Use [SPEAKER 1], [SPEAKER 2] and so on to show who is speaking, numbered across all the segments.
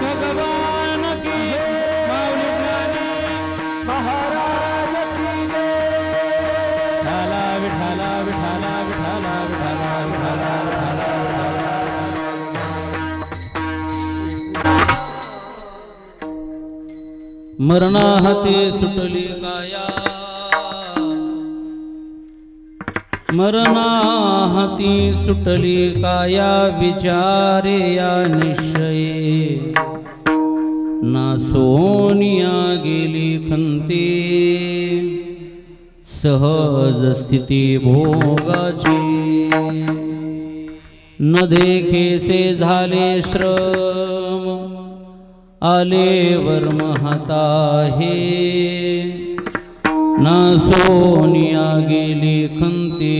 [SPEAKER 1] भगवान की माऊली महाराज की विठाला विठाला विठाला विठाला विठाला विठाला विठाला मरणाहाती सुटली काया मरणाहाती सुटली काया विचारे या निश्चये ना सोनिया गेली खंती सहज स्थिती भोगाची न देखेसे झाले श्रम आले वर्म हाताहे ना सोनिया गेली खंती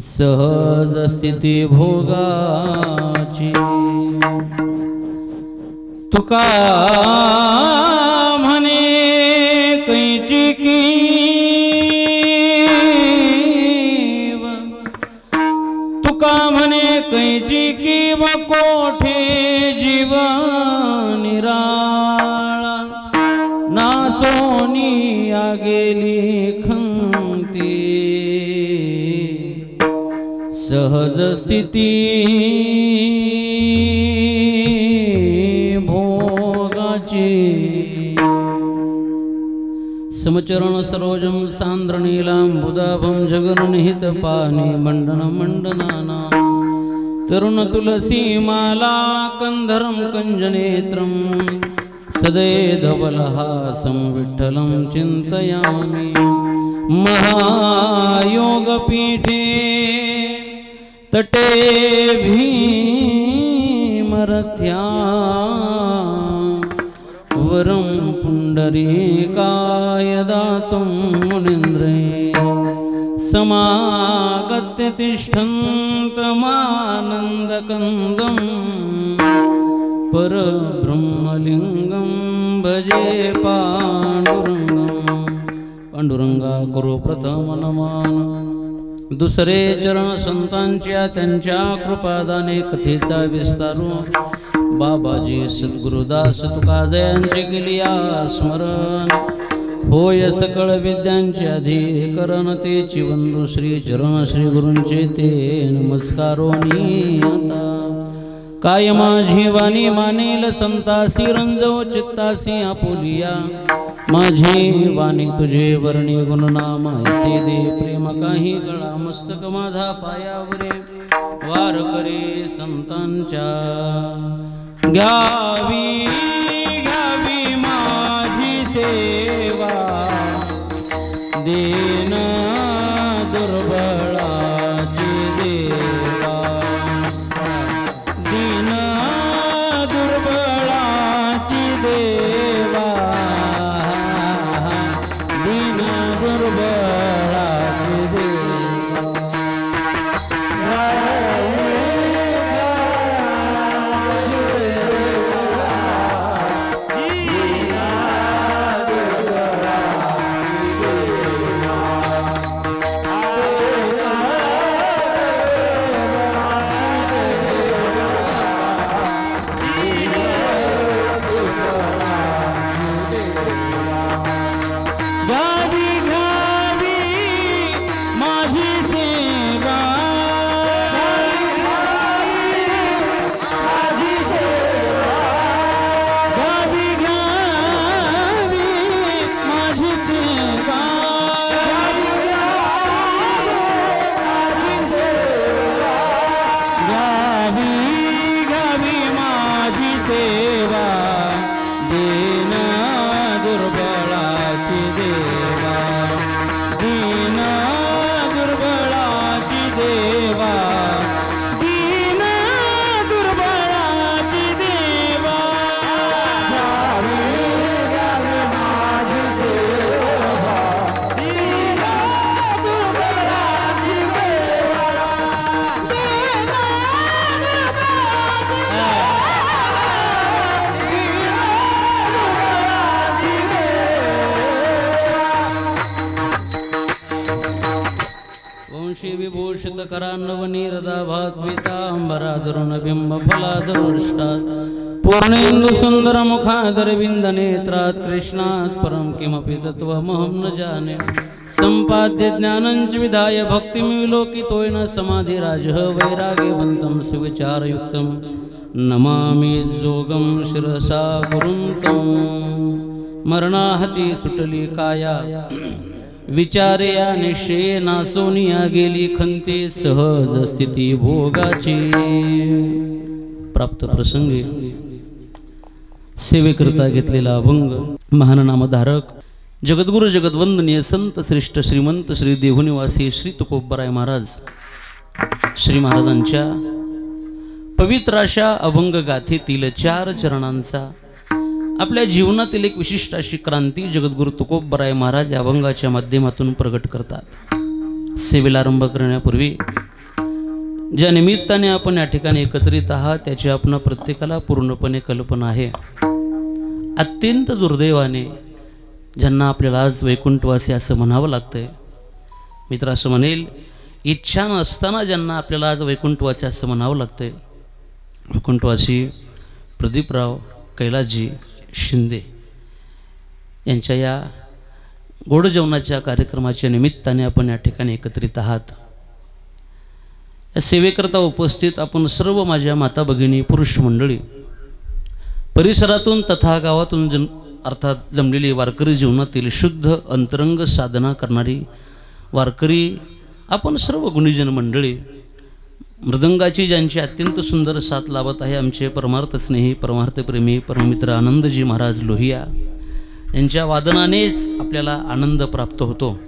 [SPEAKER 1] सहज स्थिती भोगाची तुका म्हणे कैची कीव तुका म्हणे कैची कीव कोठे जीवन निराळा ना सोनिया गेली खंती सहज स्थिती भोगाची समचरण सरोजम सांद्रनीलांबुदाभं जगन्निहित पानी मंडन मंडनाना तरुण तुलसी माला कंधरं कंजनेत्रं सदैधवलहासं विठ्ठलं चिन्तयामि महायोगपीठे तटे भीमरथ्या वरं पुण्डरीकाय दातुं मुनीन्द्रे समागत्य तिष्ठन्तमानन्दकन्दं परब्रह्मलिङ्गं भजे पांडुरंगं पांडुरंगा करो प्रथम नमन दुसरे चरण संतांच्या त्यांच्या कृपादाने कथेचा विस्तारू बाबाजी सद्गुरुदास तुकाजयांचे केली स्मरण होय सकळ विद्यांचे अधिकरण तेची वंदू श्री चरण श्री गुरूंचे ते नमस्कारोनी आता काय माझी वाणी मानेल संतासी रंजव चित्तासी आपुलिया माझी वाणी तुझे वर्णी गुणनाम ऐसे दे प्रेम काही गळा मस्तक माझा पायावरे वार करे संतांच्या घ्यावी घ्यावी माझी सेवा दीन दुर्बळाची देवा दीन दुर्बळाची देवा दीन दुर्बळाची देवा सिद्धकरान्नवनीरदाभात पीताम्बराधरुणबिम्बफलाधरुष्टात् पूर्णेन्दुसुन्दरमुखादरविन्दनेत्रात् कृष्णात् परं किमपि तत्त्वमहं न जाने सम्पाद्य ज्ञानञ्च विधाय भक्तिं विलोकितोऽयन समाधिराजः वैराग्यवन्तं सुविचारयुक्तं नमामि जोगं शिरसा गुरुं तं मरणाहती सुटली काया विचारे या निश्चये नासोनिया गेली खंती सहज स्थिती भोगाची प्राप्त प्रसंगी सेवेकरता घेतलेला अभंग महान नामधारक जगद्गुरु जगद्वंदनीय संत श्रेष्ठ श्रीमंत श्री देहुनिवासी श्री तुकोबराय महाराज श्री महाराजांच्या पवित्र अशा अभंग गाथेतील 4 चरणांचा आपल्या जीवनातील एक विशिष्ट अशी क्रांती जगद्गुरु तुकोबराय महाराज या अभंगाच्या माध्यमातून प्रगट करतात। सेवेला आरंभ करण्यापूर्वी ज्या निमित्ताने आपण या ठिकाणी एकत्रित आहात त्याची आपण प्रत्येकाला पूर्णपणे कल्पना आहे। अत्यंत दुर्दैवाने ज्यांना आपल्याला आज वैकुंठवासी असं म्हणावं लागतंय, मित्र असं म्हणेल इच्छा नसताना ज्यांना आपल्याला आज वैकुंठवासी असं म्हणावं लागतंय, वैकुंठवासी प्रदीपराव कैलासजी शिंदे यांच्या या गोड जेवणाच्या कार्यक्रमाच्या निमित्ताने आपण या ठिकाणी एकत्रित आहात। या सेवेकरता उपस्थित आपण सर्व माझ्या माता भगिनी पुरुष मंडळी परिसरातून तथा गावातून अर्थात जमलेली वारकरी जीवनातील शुद्ध अंतरंग साधना करणारी वारकरी आपण सर्व गुणीजन मंडळी मृदंगाची ज्यांची अत्यंत सुंदर साथ लाभत आहे आमचे परमार्थ स्नेही परमार्थप्रेमी परममित्र आनंदजी महाराज लोहिया यांच्या वादनानेच आपल्याला आनंद प्राप्त होतो।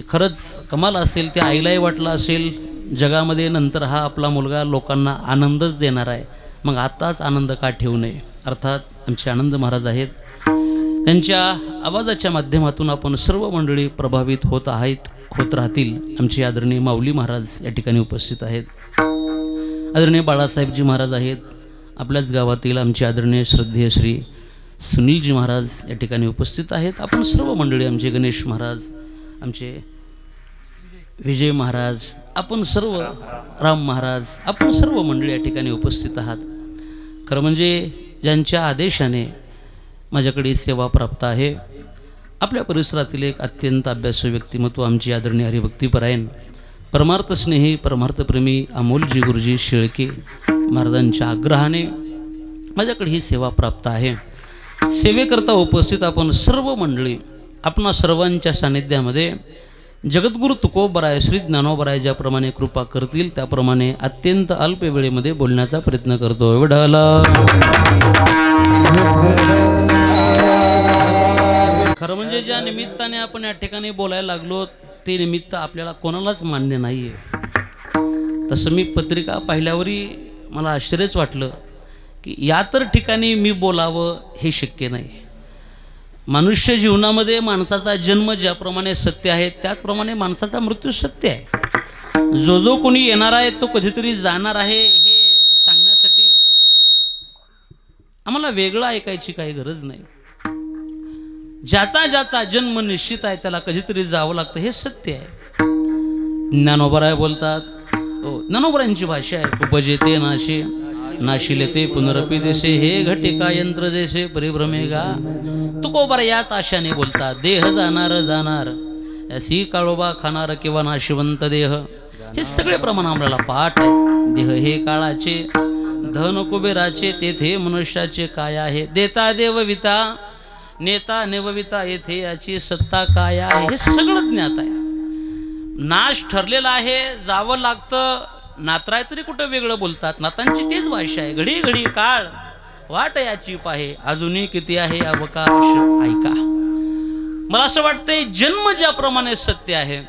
[SPEAKER 1] खरंच कमाल असेल, त्या आईलाही वाटलं असेल जगामध्ये नंतर हा आपला मुलगा लोकांना आनंदच देणार आहे, मग आताच आनंद का ठेवू नये। अर्थात आमचे आनंद महाराज आहेत, त्यांच्या आवाजाच्या माध्यमातून आपण सर्व मंडळी प्रभावित होत राहतील। आमचे आदरणीय माऊली महाराज या ठिकाणी उपस्थित आहेत, आदरणीय बाळासाहेबजी महाराज आहेत, आपल्याच गावातील आमचे आदरणीय श्रद्धेय श्री सुनीलजी महाराज या ठिकाणी उपस्थित आहेत। आपण सर्व मंडळी आमचे गणेश महाराज, आमचे विजय महाराज, आपण सर्व राम महाराज, आपण सर्व मंडळी या ठिकाणी उपस्थित आहात। खरं म्हणजे ज्यांच्या आदेशाने माझ्याकडे सेवा प्राप्त आहे, आपल्या परिसरातील एक अत्यंत अभ्यासू व्यक्तिमत्व आमची आदरणीय हरिभक्तीपरायण परमार्थ स्नेही परमार्थप्रेमी अमोलजी गुरुजी शेळके महाराजांच्या आग्रहाने माझ्याकडे ही सेवा प्राप्त आहे। सेवेकरता उपस्थित आपण सर्व मंडळी आपणा सर्वांच्या सानिध्यामध्ये जगद्गुरु तुकोबराय श्री ज्ञानोबराय ज्याप्रमाणे कृपा करतील त्याप्रमाणे अत्यंत अल्प वेळेमध्ये बोलण्याचा प्रयत्न करतो। विठ्ठला खरं म्हणजे ज्या निमित्ताने आपण या ठिकाणी बोलायला लागलो ते निमित्त आपल्याला कोणालाच मान्य नाही आहे। तसं मी पत्रिका पाहिल्यावरही मला आश्चर्यच वाटलं की या तर ठिकाणी मी बोलावं हे शक्य नाही। मनुष्य जीवनामध्ये माणसाचा जन्म ज्याप्रमाणे सत्य आहे त्याचप्रमाणे माणसाचा मृत्यू सत्य आहे। जो जो कोणी येणार आहे तो कधीतरी जाणार आहे हे सांगण्यासाठी आम्हाला वेगळं ऐकायची काही गरज नाही। ज्याचा ज्याचा जन्म निश्चित आहे त्याला कधीतरी जावं लागतं हे सत्य आहे। ज्ञानोबराय बोलतात, ज्ञानोबरायांची भाषा आहे, उपजेते नाशे नाशिले ते पुनरपी देशे हे घटिका यंत्र जैसे परिभ्रमेगा। तुकोबराय याच आशाने बोलतात, देह जाणार जाणार अशी काळोबा खाणार किंवा नाशिवंत देह हे सगळे प्रमाण आम्हाला पाठ आहे। देह हे काळाचे धन कुबेराचे तेथे मनुष्याचे काय आहे, देता देवविता नेता नेवविता येथे याची सत्ता काय आहे हे सगळं ज्ञात आहे। नाश ठरलेला आहे, जावं लागतं। नातराय तरी कुठं वेगळं बोलतात, नातांची तीच भाषा आहे। घडी घडी काळ वाट याची पाहे अजूनही किती आहे अवकाश ऐका। मला असं वाटतंय जन्म ज्याप्रमाणे सत्य आहे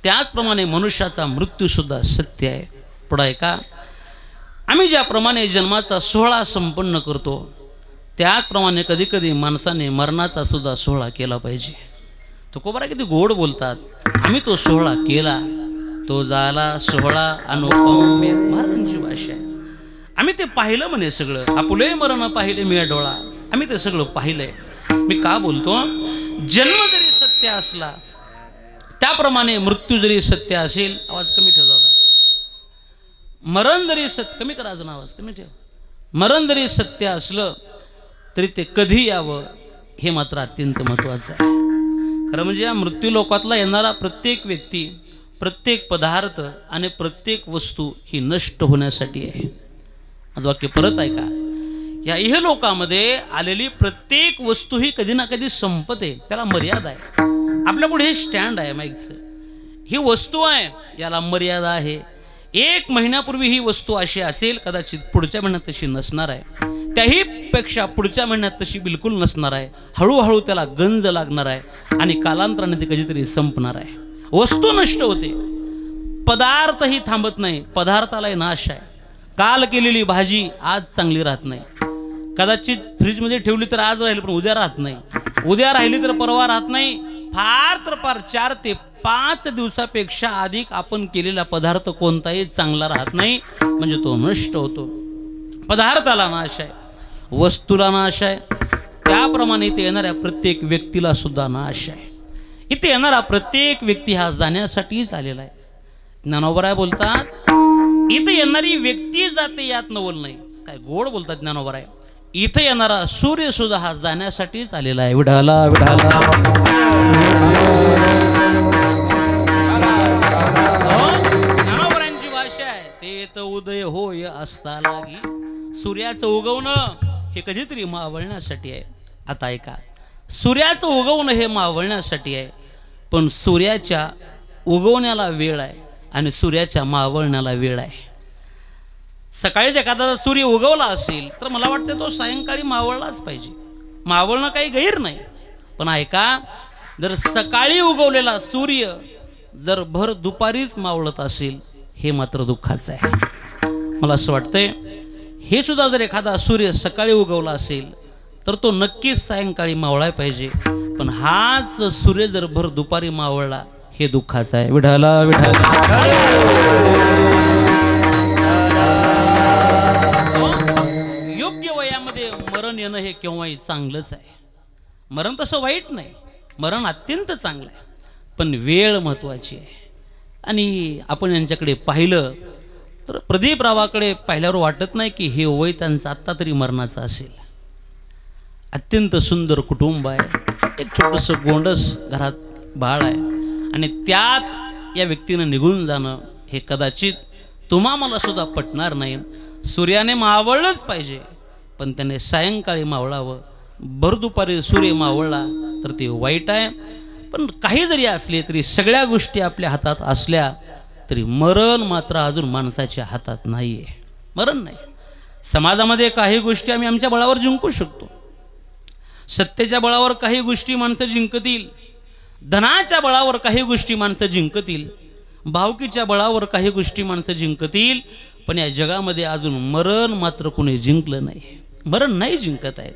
[SPEAKER 1] त्याचप्रमाणे मनुष्याचा मृत्यू सुद्धा सत्य आहे। पुढे ऐका, आम्ही ज्याप्रमाणे जन्माचा सोहळा संपन्न करतो त्याचप्रमाणे कधी कधी माणसाने मरणाचा सुद्धा सोहळा केला पाहिजे। तुकोबराय किती गोड बोलतात, आम्ही तो सोहळा केला, तो झाला सोहळा अनुपम्य महाराजांची भाषा आहे। आम्ही ते पाहिलं म्हणे सगळं, आपुले मरण पाहिले मी डोळा, आम्ही ते सगळं पाहिलंय। मी का बोलतो, जन्म जरी सत्य असला त्याप्रमाणे मृत्यू जरी सत्य असेल, आवाज कमी ठेव दादा, मरण जरी सत्य, कमी करा अजून आवाज कमी ठेव, मरण जरी सत्य असलं तरी ते कधी यावं हे मात्र अत्यंत महत्त्वाचं आहे. खरं म्हणजे या मृत्यू लोकातला येणारा प्रत्येक व्यक्ती, प्रत्येक पदार्थ आणि प्रत्येक वस्तू ही नष्ट होण्यासाठी आहे. आज वाक्य परत ऐका, या इहलोकामध्ये आलेली प्रत्येक वस्तू ही कधी ना कधी संपते, त्याला मर्यादा आहे. आपल्यापुढे हे स्टँड आहे माईकचं, ही वस्तू आहे, याला मर्यादा आहे. 1 महिन्यापूर्वी ही वस्तू अशी असेल, कदाचित पुढच्या महिन्यात तशी नसणार आहे, त्याही पेक्षा पुढच्या महिन्यात तशी बिलकुल नसणार आहे. हळूहळू त्याला गंज लागणार आहे आणि कालांतराने ती कधीतरी संपणार आहे. वस्तू नष्ट होते, पदार्थही थांबत नाही, पदार्थालाही नाश आहे. काल केलेली भाजी आज चांगली राहत नाही, कदाचित फ्रीजमध्ये ठेवली तर आज राहील पण उद्या राहत नाही, उद्या राहिली तर परवा राहत नाही. फार तर फार 4 ते 5 दिवसापेक्षा अधिक आपण केलेला पदार्थ कोणताही चांगला राहत नाही, म्हणजे तो नष्ट होतो. पदार्थाला नाश आहे, वस्तूला नाश आहे, त्याप्रमाणे इथे येणाऱ्या प्रत्येक व्यक्तीला सुद्धा नाश आहे. इथे येणारा प्रत्येक व्यक्ती हा जाण्यासाठीच आलेला आहे. ज्ञानोबराय बोलतात, इथे येणारी व्यक्ती जाते यात नवल नाही. काय गोड बोलतात ज्ञानोबराय. इथे येणारा सूर्य सुद्धा हा जाण्यासाठीच आलेला आहे. विढाला विढाला ज्ञानोबरायांची भाषा आहे, ते तर उदय होय असता लागी. सूर्याचं उगवणं हे कधीतरी मावळण्यासाठी आहे. आता ऐका, सूर्याचं उगवणं हे मावळण्यासाठी आहे, पण सूर्याच्या उगवण्याला वेळ आहे आणि सूर्याच्या मावळण्याला वेळ आहे. सकाळीच एखादा सूर्य उगवला असेल तर मला वाटतं तो सायंकाळी मावळलाच पाहिजे, मावळणं काही गैर नाही. पण ऐका, जर सकाळी उगवलेला सूर्य जर भर दुपारीच मावळत असेल, हे मात्र दुःखाचं आहे. मला असं वाटतंय, हे सुद्धा जर एखादा सूर्य सकाळी उगवला असेल तर तो नक्कीच सायंकाळी मावळाय पाहिजे. पण हाच सूर्य जर भर दुपारी मावळला, हे दुःखाचं आहे. विढाला विढाला योग्य वयामध्ये मरण येणं हे केव्हाही चांगलंच आहे. मरण तसं वाईट नाही, मरण अत्यंत चांगलं आहे, पण वेळ महत्त्वाची आहे. आणि आपण यांच्याकडे पाहिलं तर प्रदीपरावाकडे पाहिल्यावर वाटत नाही की हे वय त्यांचं आत्ता तरी मरणाचं असेल. अत्यंत सुंदर कुटुंब आहे, एक छोटंसं गोंडस घरात बाळ आहे, आणि त्यात या व्यक्तीनं निघून जाणं हे कदाचित तुम्हा मला सुद्धा पटणार नाही. सूर्याने मावळलंच पाहिजे, पण त्याने सायंकाळी मावळावं. भर दुपारी सूर्य मावळला तर ते वाईट आहे. पण काही जरी असले तरी, सगळ्या गोष्टी आपल्या हातात असल्या तरी मरण मात्र अजून माणसाच्या हातात नाही आहे. मरण नाही. समाजामध्ये काही गोष्टी आम्ही आमच्या बळावर जिंकू शकतो, सत्तेच्या बळावर काही गोष्टी माणसं जिंकतील, धनाच्या बळावर काही गोष्टी माणसं जिंकतील, भावकीच्या बळावर काही गोष्टी माणसं जिंकतील, पण या जगामध्ये अजून मरण मात्र कुणी जिंकलं नाही. मरण नाही जिंकत आहेत.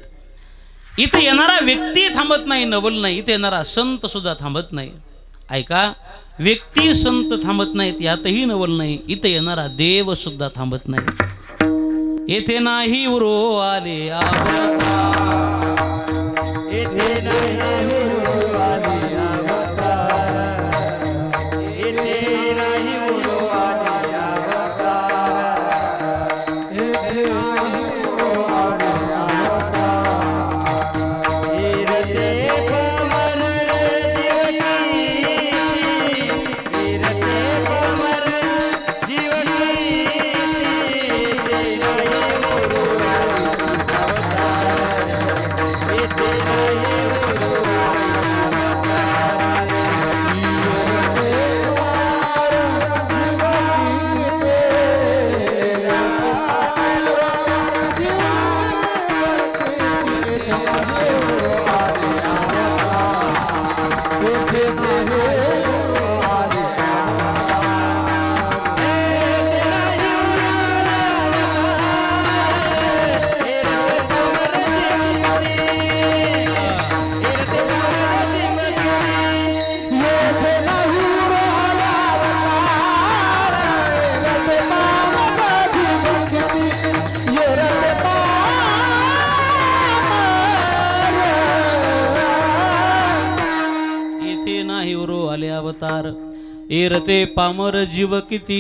[SPEAKER 1] इथे येणारा व्यक्ती थांबत नाही, नवल नाही. इथे येणारा संत सुद्धा थांबत नाही. ऐका, व्यक्ती संत थांबत नाहीत यातही नवल नाही. इथे येणारा देव सुद्धा थांबत नाही. येथे नाही उरो आले अवतार. एरते पामर जीव किती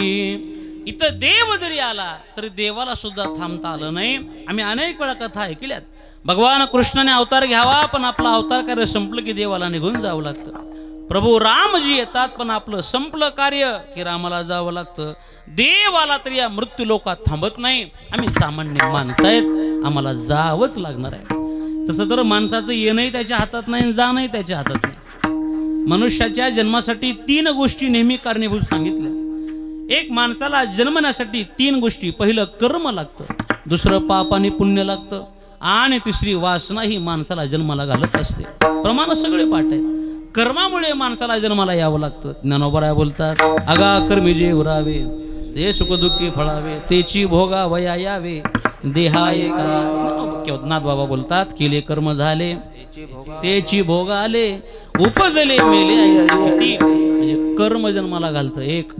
[SPEAKER 1] इथं देव जरी आला तरी देवाला सुद्धा थांबता आलं नाही. आम्ही अनेक वेळा कथा ऐकल्यात. भगवान कृष्णाने अवतार घ्यावा पण आपला अवतार कार्य संपलं की देवाला निघून जावं लागतं. प्रभू रामजी येतात पण आपलं संपलं कार्य की रामाला जावं लागतं. देव आला तरी या मृत्यू लोकात थांबत नाही. आम्ही सामान्य माणसं आहेत, आम्हाला जावंच लागणार आहे. तसं तर माणसाचं येणंही त्याच्या हातात नाही, जाणंही त्याच्या हातात नाही. मनुष्याच्या जन्मासाठी 3 गोष्टी नेहमी कारणीभूत सांगितल्या. एक, माणसाला जन्मण्यासाठी 3 गोष्टी. पहिलं कर्म लागतं, दुसरं पाप आणि पुण्य लागतं, आणि तिसरी वासना ही माणसाला जन्माला घालत असते. प्रमाण सगळे पाठ आहेत. कर्मामुळे माणसाला जन्माला यावं लागतं. ज्ञानोबराय बोलतात, अगा कर्मी जे उरावे ते सुखदुःखी फळावे, तेची भोगा वया यावे देहाय का. नाथबाबा बोलतात, केले कर्म झाले तेची भोगा आले, उपजले मेले. म्हणजे कर्म जन्माला घालतं एक.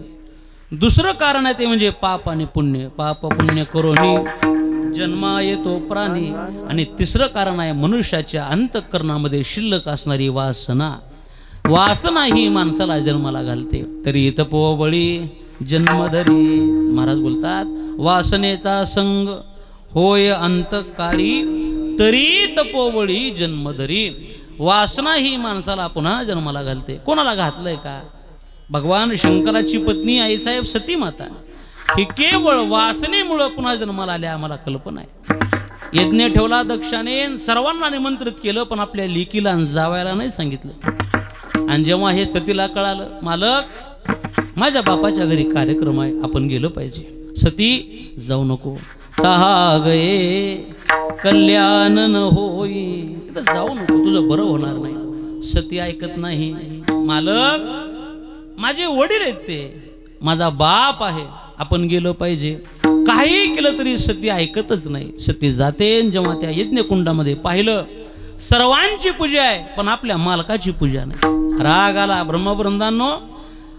[SPEAKER 1] दुसरं कारण आहे ते म्हणजे पाप आणि पुण्य. पाप पुण्य करोनी जन्मा येतो प्राणी. आणि तिसरं कारण आहे मनुष्याच्या अंतःकरणामध्ये शिल्लक असणारी वासना. वासना ही माणसाला जन्माला घालते. तरी तपोबळी जन्मधरी. महाराज बोलतात, वासनेचा संग होय अंतकाळी, तरी तपोबळी जन्मधरी. वासना ही माणसाला पुन्हा जन्माला घालते. कोणाला घातलंय का? भगवान शंकराची पत्नी आईसाहेब सती माता ही केवळ वासनेमुळे पुन्हा जन्माला आल्या, आम्हाला कल्पना आहे. यज्ञ ठेवला दक्षाने, सर्वांना निमंत्रित केलं पण आपल्या लेकीला जावायला नाही सांगितलं. आणि जेव्हा हे सतीला कळालं, मालक माझ्या बापाच्या घरी कार्यक्रम आहे, आपण गेलो पाहिजे. सती जाऊ नको, तहा गये कल्याण न होई, तिथं जाऊ नको, तुझं बरं होणार नाही. सती ऐकत नाही. मालक माझे वडील आहेत, ते माझा बाप आहे, आपण गेलो पाहिजे. काही केलं तरी सती ऐकतच नाही. सती जाते. जेव्हा त्या यज्ञकुंडामध्ये पाहिलं, सर्वांची पूजा आहे पण आपल्या मालकाची पूजा नाही. राग आला. ब्रह्मवृंदांनो,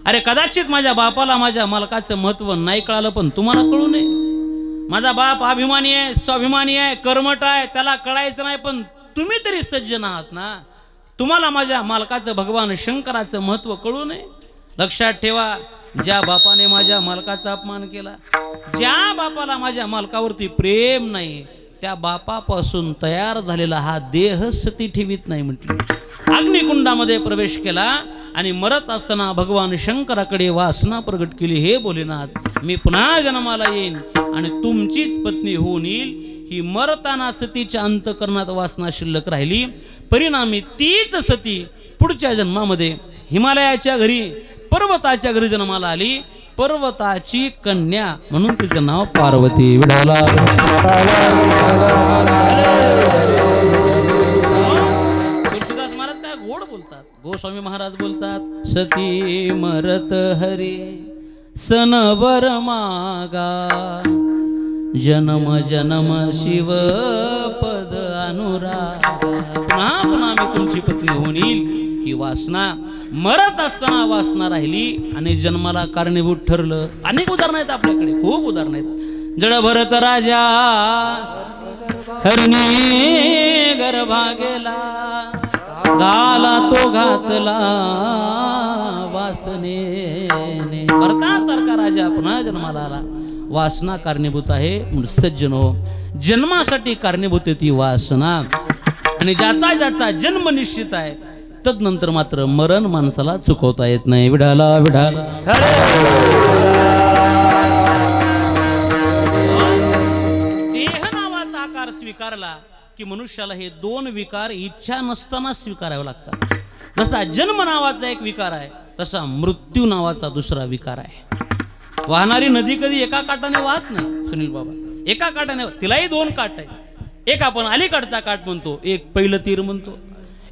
[SPEAKER 1] अरे कदाचित माझ्या बापाला माझ्या मालकाचं महत्व नाही कळालं, पण तुम्हाला कळू नये. माझा बाप अभिमानी आहे, स्वाभिमानी आहे, कर्मठ आहे, त्याला कळायचं नाही, पण तुम्ही तरी सज्जन आहात ना, तुम्हाला माझ्या मालकाचं भगवान शंकराचं महत्व कळू नये. लक्षात ठेवा, ज्या बापाने माझ्या मालकाचा अपमान केला, ज्या बापाला माझ्या मालकावरती प्रेम नाही, त्या बापापासून तयार झालेला हा देह सती ठेवीत नाही म्हटलं. अग्निकुंडामध्ये प्रवेश केला आणि मरत असताना भगवान शंकराकडे वासना प्रगट केली. हे भोलेनाथ, मी पुन्हा जन्माला येईन आणि तुमचीच पत्नी होऊन येईल. ही मरताना सतीच्या अंतःकरणात वासना शिल्लक राहिली. परिणामी तीच सती पुढच्या जन्मामध्ये हिमालयाच्या घरी पर्वताच्या घरी जन्माला आली. पर्वताची कन्या म्हणून तिचं नाव पार्वती. विडाला तुळशीदास महाराज काय गोड बोलतात. गोस्वामी महाराज बोलतात, सती मरत हरी सनबर मागा, जन्म जन्म शिव पद अनुरागा. पुन्हा पुन्हा मी तुमची पत्नी होऊन येईल. ही वासना मरत असताना वासना राहिली आणि जन्माला कारणीभूत ठरलं. अनेक उदाहरणं आहेत आपल्याकडे, खूप उदाहरणं आहेत. जड भरत राजा हरणी गर्भा गेला, गाला तो घातला वासनेने. भरतासारखा राजा पुन्हा जन्माला आला. वासना कारणीभूत आहे. सज्जन हो, जन्मासाठी कारणीभूत ती वासना. आणि ज्याचा ज्याचा जन्म निश्चित आहे, तदनंतर मात्र मरण माणसाला चुकवता येत नाही. विडाला विडाला देह नावाचा आकार स्वीकारला की मनुष्याला हे 2 विकार इच्छा नसताना स्वीकारावे लागतात. जसा जन्म नावाचा एक विकार आहे, तसा मृत्यू नावाचा दुसरा विकार आहे. वाहणारी नदी कधी एका काठाने वाहत नाही सुनील बाबा, एका काठाने. तिलाही 2 काठ आहे. एक आपण अलीकडचा काठ म्हणतो, एक पहिलं तीर म्हणतो.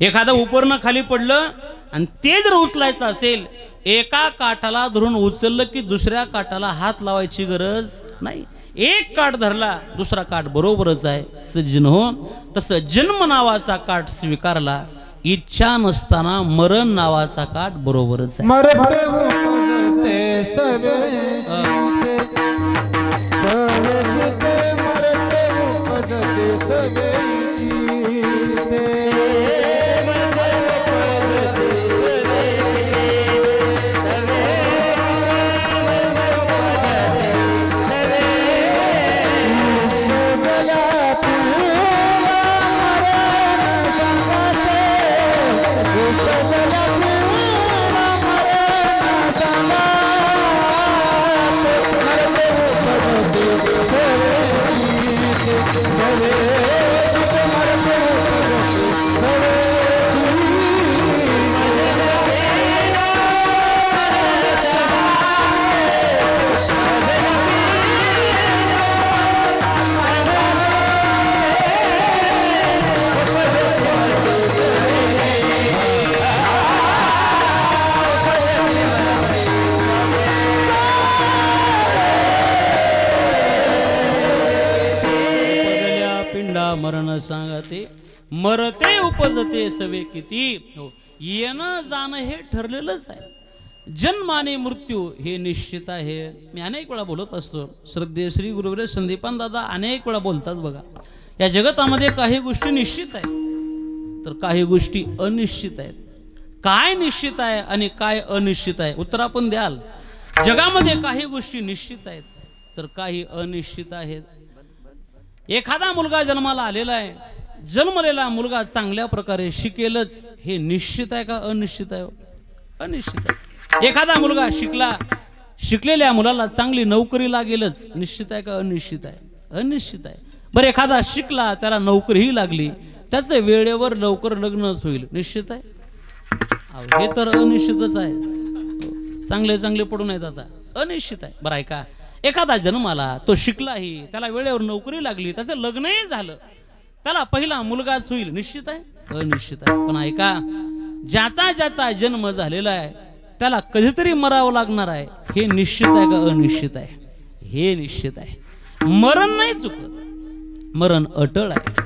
[SPEAKER 1] एखादं उपरनं खाली पडलं आणि ते जर उचलायचं असेल, एका काठाला धरून उचललं की दुसऱ्या काठाला हात लावायची गरज नाही. एक काठ धरला, दुसरा काठ बरोबरच आहे. सज्जन हो, तसं जन्म नावाचा काठ स्वीकारला, इच्छा नसताना मरण नावाचा काठ बरोबरच आहे. मरण सांगते मरते उपजते सवे किती. हो, येणं जाणं हे ठरलेलंच आहे. जन्म आणि मृत्यू हे निश्चित आहे. मी अनेक वेळा बोलत असतो. श्रद्धेय श्री गुरुवर्य संदीपान दादा अनेक वेळा बोलतात बघा, या जगतामध्ये काही गोष्टी निश्चित आहेत तर काही गोष्टी अनिश्चित आहेत. काय निश्चित आहे आणि काय अनिश्चित आहे उत्तर आपण द्याल. जगामध्ये काही गोष्टी निश्चित आहेत तर काही अनिश्चित आहेत. एखादा मुलगा जन्माला आलेला आहे, जन्मलेला मुलगा चांगल्या प्रकारे शिकेलच हे निश्चित आहे का अनिश्चित आहे? अनिश्चित आहे. एखादा मुलगा शिकलेल्या मुलाला चांगली नोकरी लागेलच निश्चित आहे का अनिश्चित आहे? अनिश्चित आहे. बरं, एखादा शिकला त्याला नोकरीही लागली, त्याचं वेळेवर लवकर लग्नच होईल निश्चित आहे? हे तर अनिश्चितच आहे. चांगले चांगले पडून आहेत आता, अनिश्चित आहे. बरं आहे का, एखादा जन्माला तो शिकलाही, त्याला वेळेवर नोकरी लागली, त्याचं लग्नही झालं, त्याला पहिला मुलगाच होईल निश्चित आहे? अनिश्चित आहे. पण ऐका, ज्याचा ज्याचा जन्म झालेला आहे त्याला कधीतरी मरावं लागणार आहे हे निश्चित आहे का अनिश्चित आहे? हे निश्चित आहे. मरण नाही चुकत, मरण अटळ आहे.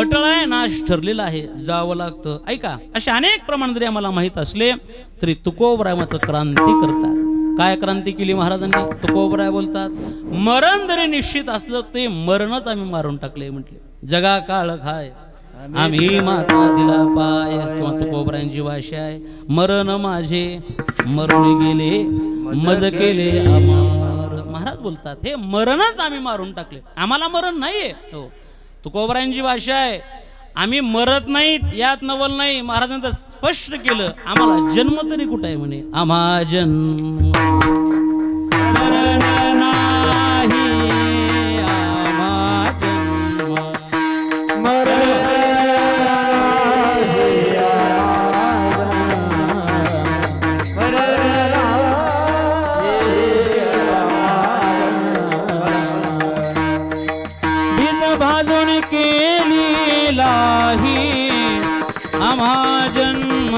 [SPEAKER 1] अटळ आहे, नाश ठरलेला आहे, जावं लागतं. ऐका, असे अनेक प्रमाण जरी आम्हाला माहित असले तरी तुकोबराय मात्र क्रांती करतात. काय क्रांती केली महाराजांनी? तुकोबराय बोलतात, मरण जरी निश्चित असलं ते मरणच आम्ही मारून टाकले. म्हटले जगा काळ खाय आम्ही माता दिला पाय. किंवा तुकोबरायांची भाषा आहे, मरण माझे मरून गेले मज केले अमर. महाराज बोलतात हे मरणच आम्ही मारून टाकले, आम्हाला मरण नाहीये. हो, तुकोबरायांची भाषा आहे, आम्ही मरत नाहीत यात नवल नाही. महाराजांनी तर स्पष्ट केलं, आम्हाला जन्म तरी कुठे आहे म्हणे. आम्हा जन्म मरण नाही, आम्हा जन्म मरण आम्हा जन्म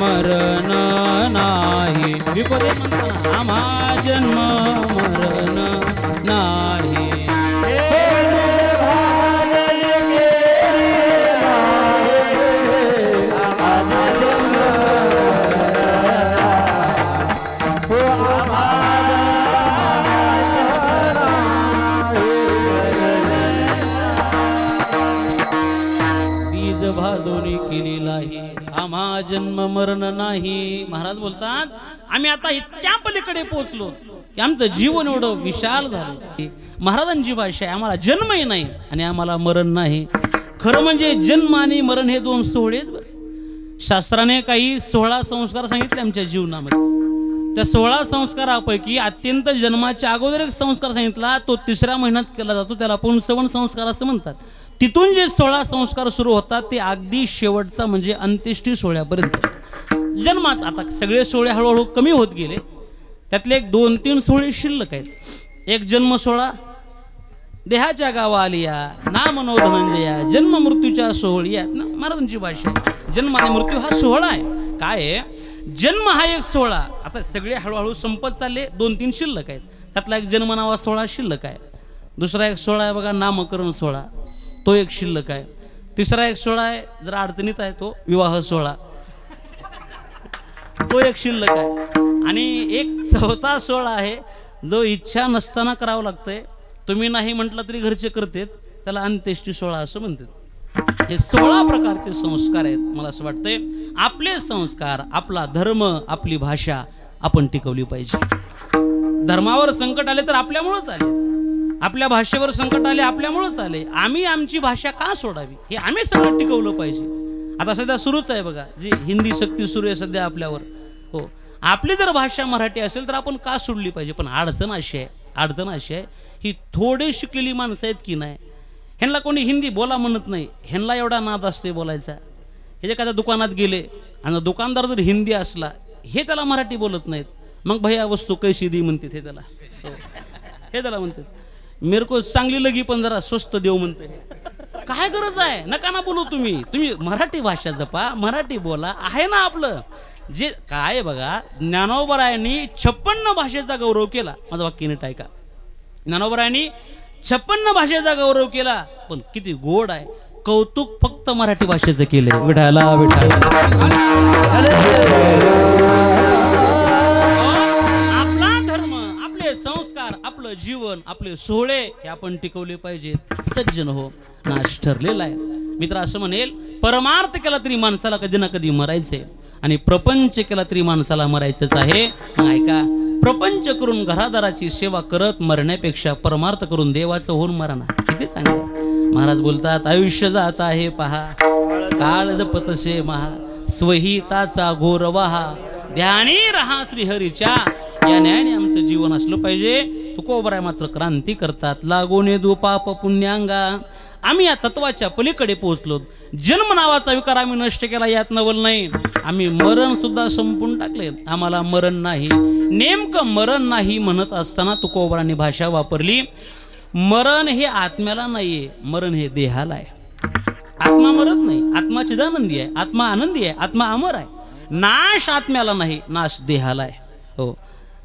[SPEAKER 1] मरण नाही. विपदे म्हणताना आम्हा जन्म मरण नाही. भाजोनी केलेला आहे, आम्हा जन्म मरण नाही. महाराज बोलतात आम्ही आता इतक्या पलीकडे पोहोचलो की आमचं जीवन एवढं विशाल झालं. महाराजांची भाषा आहे, आम्हाला जन्मही नाही आणि आम्हाला मरण नाही. खरं म्हणजे जन्म आणि मरण हे दोन सोहळे आहेत. शास्त्राने काही 16 संस्कार सांगितले आमच्या जीवनामध्ये. त्या 16 संस्कारापैकी अत्यंत जन्माच्या अगोदर एक संस्कार सांगितला, तो 3ऱ्या महिन्यात केला जातो, त्याला पुंसवन संस्कार असं म्हणतात. तिथून जे 16 संस्कार सुरू होतात ते अगदी शेवटचा म्हणजे अंत्येष्टी सोहळ्यापर्यंत. जन्मात आता सगळे सोहळे हळूहळू कमी होत गेले, त्यातले एक 2-3 सोहळे शिल्लक आहेत. एक जन्म सोहळा, देहाच्या गावा आलिया नाम नो धनंजया, जन्म मृत्यूच्या सोहळ्यात ना महाराजांची भाषा. जन्म आणि मृत्यू हा सोहळा आहे. काय आहे, जन्म हा एक सोहळा, आता सगळे हळूहळू संपत चालले, 2-3 शिल्लक आहेत. त्यातला एक जन्म नावा सोहळा शिल्लक आहे. दुसरा एक सोहळा आहे बघा नामकरण सोहळा, तो एक शिल्लक आहे. तिसरा एक सोहळा आहे जरा अडचणीत आहे, तो विवाह सोहळा, तो एक शिल्लक आहे. आणि एक 4था सोहळा आहे जो इच्छा नसताना करावं लागतंय, तुम्ही नाही म्हटलं तरी घरचे करतात, त्याला अंत्येष्टी सोहळा असं म्हणतात. हे 16 प्रकारचे संस्कार आहेत. मला असं वाटतंय आपले संस्कार, आपला धर्म, आपली भाषा आपण टिकवली पाहिजे. धर्मावर संकट आले तर आपल्यामुळेच आले, आपल्या भाषेवर संकट आले आपल्यामुळेच आले. आम्ही आमची भाषा का सोडावी हे आम्ही सगळं टिकवलं पाहिजे. आता सध्या सुरूच आहे बघा, जी हिंदी सक्ती सुरू आहे सध्या आपल्यावर. हो, आपली जर भाषा मराठी असेल तर आपण का सोडली पाहिजे? पण अडचण अशी आहे ही थोडे शिकलेली माणसं आहेत की नाही, ह्यांना कोणी हिंदी बोला म्हणत नाही, ह्यांना एवढा नाद असते बोलायचा. हे जे एखाद्या दुकानात गेले आणि दुकानदार जर हिंदी असला, हे त्याला मराठी बोलत नाहीत, मग भैया वस्तू कैशी दी म्हणते हे त्याला, हे त्याला म्हणतात. मेरे को चांगली लगी पण जरा स्वस्त देव म्हणते. काय गरज आहे, नका ना बोलू तुम्ही मराठी भाषा जपा, मराठी बोला. आहे ना आपलं जे काय बघा, ज्ञानोबरायांनी 56 भाषेचा गौरव केला. माझं वाक्य नीट ऐका, ज्ञानोबरायांनी 56 भाषेचा गौरव केला. पण किती गोड आहे. कौतुक फक्त मराठी भाषेचं केलंय. विठाला विठाला. आपला धर्म, आपले संस्कार, आपलं जीवन, आपले सोहळे हे आपण टिकवले पाहिजेत. सज्जन हो, नाश ठरलेला आहे. मित्र असं म्हणेल, परमार्थ केला तरी माणसाला कधी ना कधी मरायचंय आणि प्रपंच केला तरी माणसाला मरायचंच आहे. मग ऐका, प्रपंच करून घरादाराची सेवा करत मरण्यापेक्षा परमार्थ करून देवाचं होऊन मरा ना. किती चांगलं. महाराज बोलतात, आयुष्य जात आहे पहा, काळ जपतसे महा, स्वहिताचा घोर वहा, ध्यानी रहा श्रीहरीच्या. या न्यायाने आमचं जीवन असलं पाहिजे. तुकोबराय मात्र क्रांती करतात. लागोने दो पाप पुण्यांगा. आम्ही या तत्वाच्या पलीकडे पोहोचलो. जन्म नावाचा विकार आम्ही नष्ट केला, यात नवल नाही. आम्ही मरण सुद्धा संपून टाकले. आम्हाला मरण नाही. नेमकं मरण नाही म्हणत असताना तुकोबरांनी भाषा वापरली, मरण हे आत्म्याला नाहीये, मरण हे देहाला आहे. आत्मा मरत नाही, आत्मा चिदानंदी आहे, आत्मा आनंदी आहे, आत्मा अमर आहे. नाश आत्म्याला नाही, नाश देहाला आहे. हो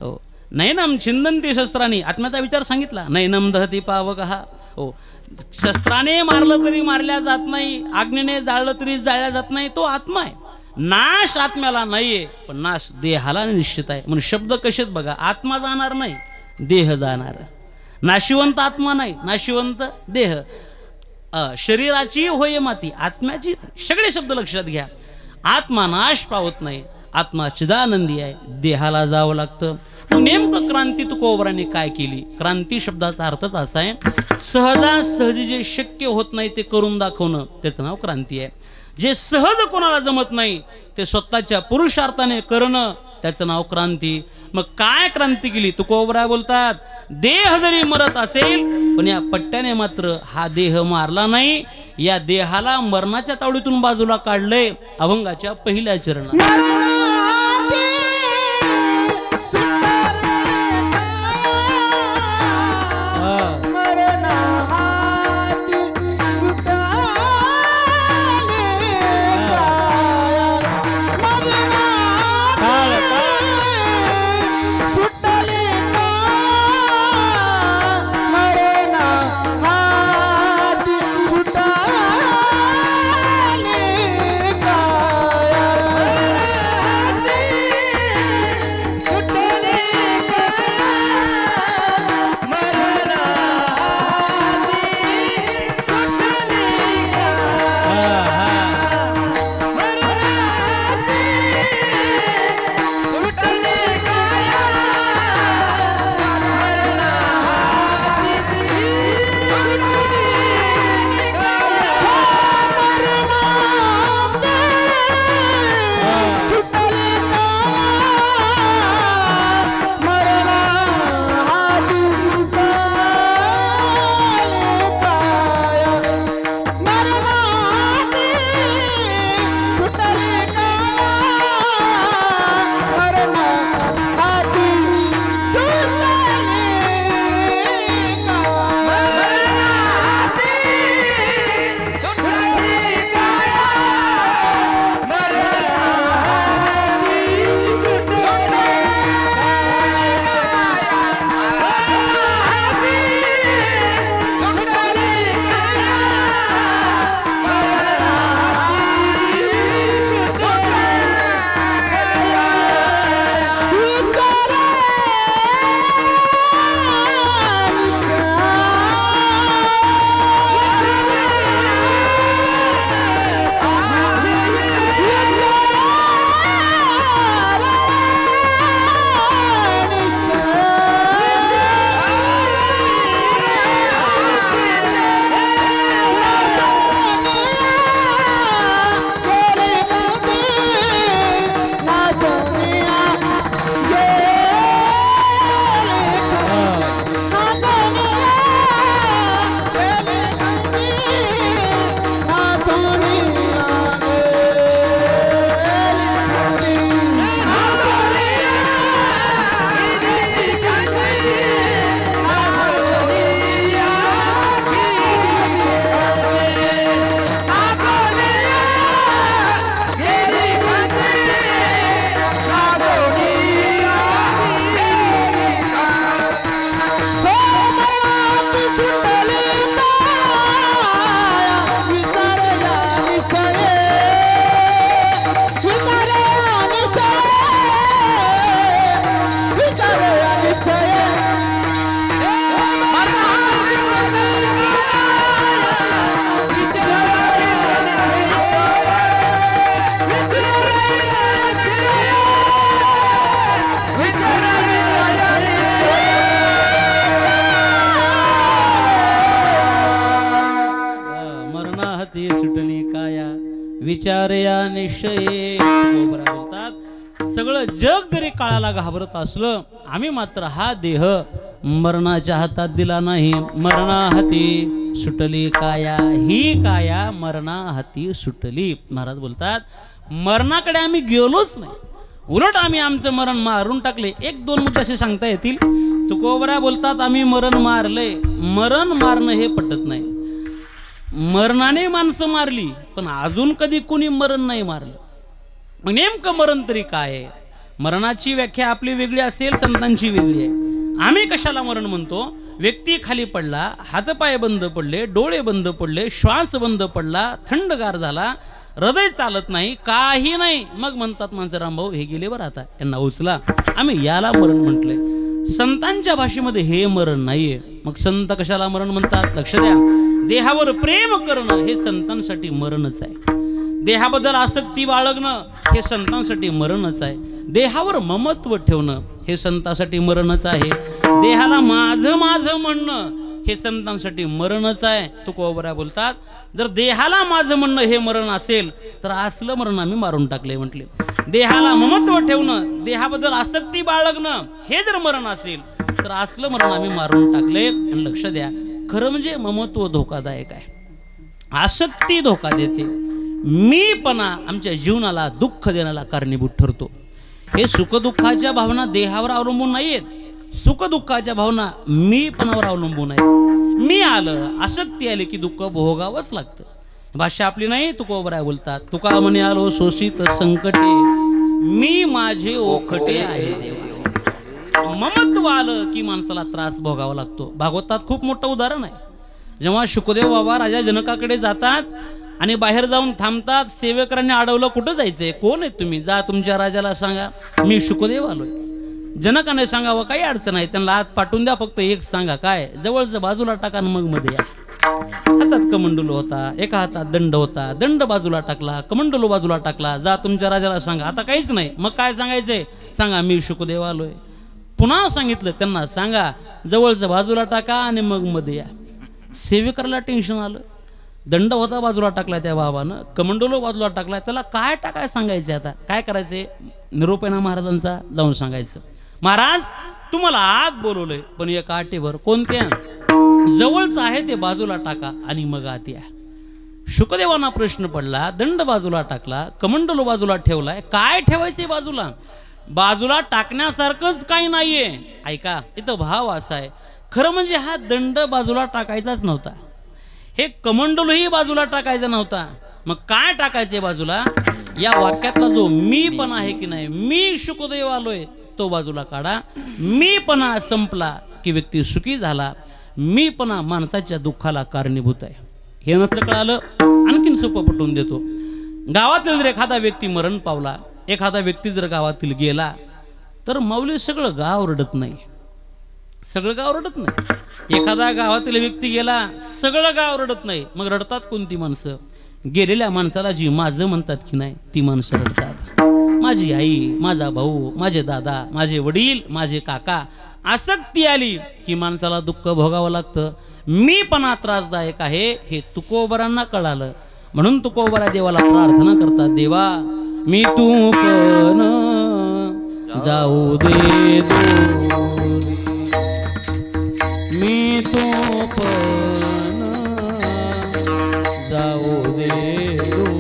[SPEAKER 1] हो. नैनम छिंदंती शस्त्राने, आत्म्याचा विचार सांगितला. नैनम दहती पावकहा. हो, शस्त्राने मारलं तरी मारल्या जात नाही, अग्नीने जाळलं तरी जाळल्या जात नाही. तो आत्मा आहे. नाश आत्म्याला नाहीये, पण नाश देहाला निश्चित आहे. म्हणून शब्द कसेच बघा, आत्मा जाणार नाही, देह जाणार. नाशिवंत आत्मा नाही, नाशिवंत देह. शरीराची होय माती, आत्म्याची. सगळे शब्द लक्षात घ्या. आत्मा नाश पावत नाही, आत्मा चिदानंदी आहे, देहाला जावं लागतं. नेमकं क्रांती तुकोबरांनी काय केली? क्रांती शब्दाचा अर्थच असा आहे, सहजासहजी जे शक्य होत नाही ते करून दाखवणं, त्याचं नाव क्रांती आहे. जे सहज कोणाला जमत नाही ते स्वतःच्या पुरुषार्थाने करणं, त्याचं नाव क्रांती. मग काय क्रांती केली? तुकोबराय बोलतात, देह जरी मरत असेल पण या पट्ट्याने मात्र हा देह मारला नाही. या देहाला मरणाच्या तावडीतून बाजूला काढलंय अभंगाच्या पहिल्या चरणात. विचारया निश्चये. तुकोबरा बोलतात सगळं जग जरी काळाला घाबरत असलं आम्ही मात्र हा देह मरणाच्या हातात दिला नाही. मरणा हाती सुटली काया, ही काया मरणा हाती सुटली. महाराज बोलतात मरणाकडे आम्ही गेलोच नाही, उलट आम्ही आमचं मरण मारून टाकले. एक दोन मुद्दे असे सांगता येतील. तुकोबरा बोलतात आम्ही मरण मारले. मरण मारणं हे पटत नाही. मरणाने माणसं मारली पण अजून कधी कोणी मरण नाही मारलं. मग नेमकं मरण तरी काय आहे? मरणाची व्याख्या आपली वेगळी असेल, संतांची वेगळी आहे. आम्ही कशाला मरण म्हणतो? व्यक्ती खाली पडला, हातपाय बंद पडले, डोळे बंद पडले, श्वास बंद पडला, थंडगार झाला, हृदय चालत नाही, काही नाही, मग म्हणतात माणसं रामभाऊ हे गेले बरं आता यांना उचला. आम्ही याला मरण म्हटलंय. संतांच्या भाषेमध्ये हे मरण नाहीये. मग संत कशाला मरण म्हणतात? लक्ष द्या. देहावर प्रेम करणं हे संतांसाठी मरणच आहे. देहाबद्दल आसक्ती बाळगणं हे संतांसाठी मरणच आहे. देहावर ममत्व ठेवणं हे संतांसाठी मरणच आहे. देहाला माझं माझं म्हणणं हे संतांसाठी मरणच आहे. तुकोबरा बोलतात जर देहाला माझं म्हणणं हे मरण असेल तर असलं मरण आम्ही मारून टाकले म्हटले. देहाला ममत्व ठेवणं, देहाबद्दल आसक्ती बाळगणं हे जर मरण असेल तर असलं मरण आम्ही मारून टाकले. आणि लक्ष द्या, खरं म्हणजे ममत्व धोकादायक आहे, आसक्ती धोका देते. मीपणा आमच्या जीवनाला दुःख देण्याला कारणीभूत ठरतो. हे सुखदुःखाच्या भावना देहावर अवलंबून नाहीयेत. सुखदुःखाच्या भावना मीपणावर अवलंबून आहेत. मी आलं, आसक्ती आली की दुःख भोगावंच लागतं. भाषा आपली नाही. तुकोबरा बोलतात तुका म्हणे आलो शोषित संकटे, मी माझे ओखटे आहे देव. ममत्व आलं की माणसाला त्रास भोगावा लागतो. भागवतात खूप मोठं उदाहरण आहे. जेव्हा शुकदेव बाबा राजा जनकाकडे जातात आणि बाहेर जाऊन थांबतात, सेवकांनी अडवलं कुठं जायचंय, कोण आहेत तुम्ही, जा तुमच्या राजाला सांगा मी शुकदेव आलोय. जनकाने सांगावं काही अडचण नाही, त्यांना आत पाठवून द्या, फक्त एक सांगा काय, जवळचं बाजूला टाका मग मध्ये या. हातात कमंडलू होता, एका हातात दंड होता, दंड बाजूला टाकला, कमंडलू बाजूला टाकला, जा तुमच्या राजाला सांगा. आता काहीच नाही, मग काय सांगायचंय, सांगा मी शुकदेव आलोय. पुन्हा सांगितलं त्यांना, सांगा जवळचं बाजूला टाका आणि मग मध्ये या. सेवेकरला टेन्शन आलं. दंड होता बाजूला टाकला त्या बाबानं, कमंडलो बाजूला टाकला, त्याला काय टाकाय सांगायचे, आता काय करायचे, निरोप आहे ना महाराजांचा, जाऊन सांगायचं महाराज तुम्हाला आत बोलवलंय पण एका अटीवर. कोणत्या? जवळचं आहे ते बाजूला टाका आणि मग आत या. शुकदेवांना प्रश्न पडला, दंड बाजूला टाकला, कमंडलो बाजूला ठेवलाय, काय ठेवायचे बाजूला? बाजूला टाकण्यासारखंच काही नाहीये. ऐका, इथं भाव असा आहे, खरं म्हणजे हा दंड बाजूला टाकायचाच नव्हता, हे कमंडलूही बाजूला टाकायचा नव्हता. मग काय टाकायचे बाजूला? या वाक्यातला जो मी पण आहे की नाही, मी शुकदेव आलोय, तो बाजूला काढा. मीपणा संपला की व्यक्ती सुखी झाला. मीपणा माणसाच्या दुःखाला कारणीभूत आहे. हे नसलं कळालं, आणखीन सोपं पटवून देतो. गावातील जर एखादा व्यक्ती मरण पावला, एखादा व्यक्ती जर गावातील गेला तर माऊली सगळं गाव रडत नाही, सगळं गाव रडत नाही. एखादा गावातील व्यक्ती गेला, सगळं गाव रडत नाही. मग रडतात कोणती माणसं? गेलेल्या माणसाला जी माझं म्हणतात की नाही ती माणसं रडतात. माझी आई, माझा भाऊ, माझे दादा, माझे वडील, माझे काका. आसक्ती आली की माणसाला दुःख भोगावं लागतं. मीपणा त्रासदायक आहे हे तुकोबरांना कळालं. म्हणून तुकोबरा देवाला प्रार्थना करतात, देवा मी तू पण जाऊ दे दूरी, मी तो पण जाऊ दे दूरी.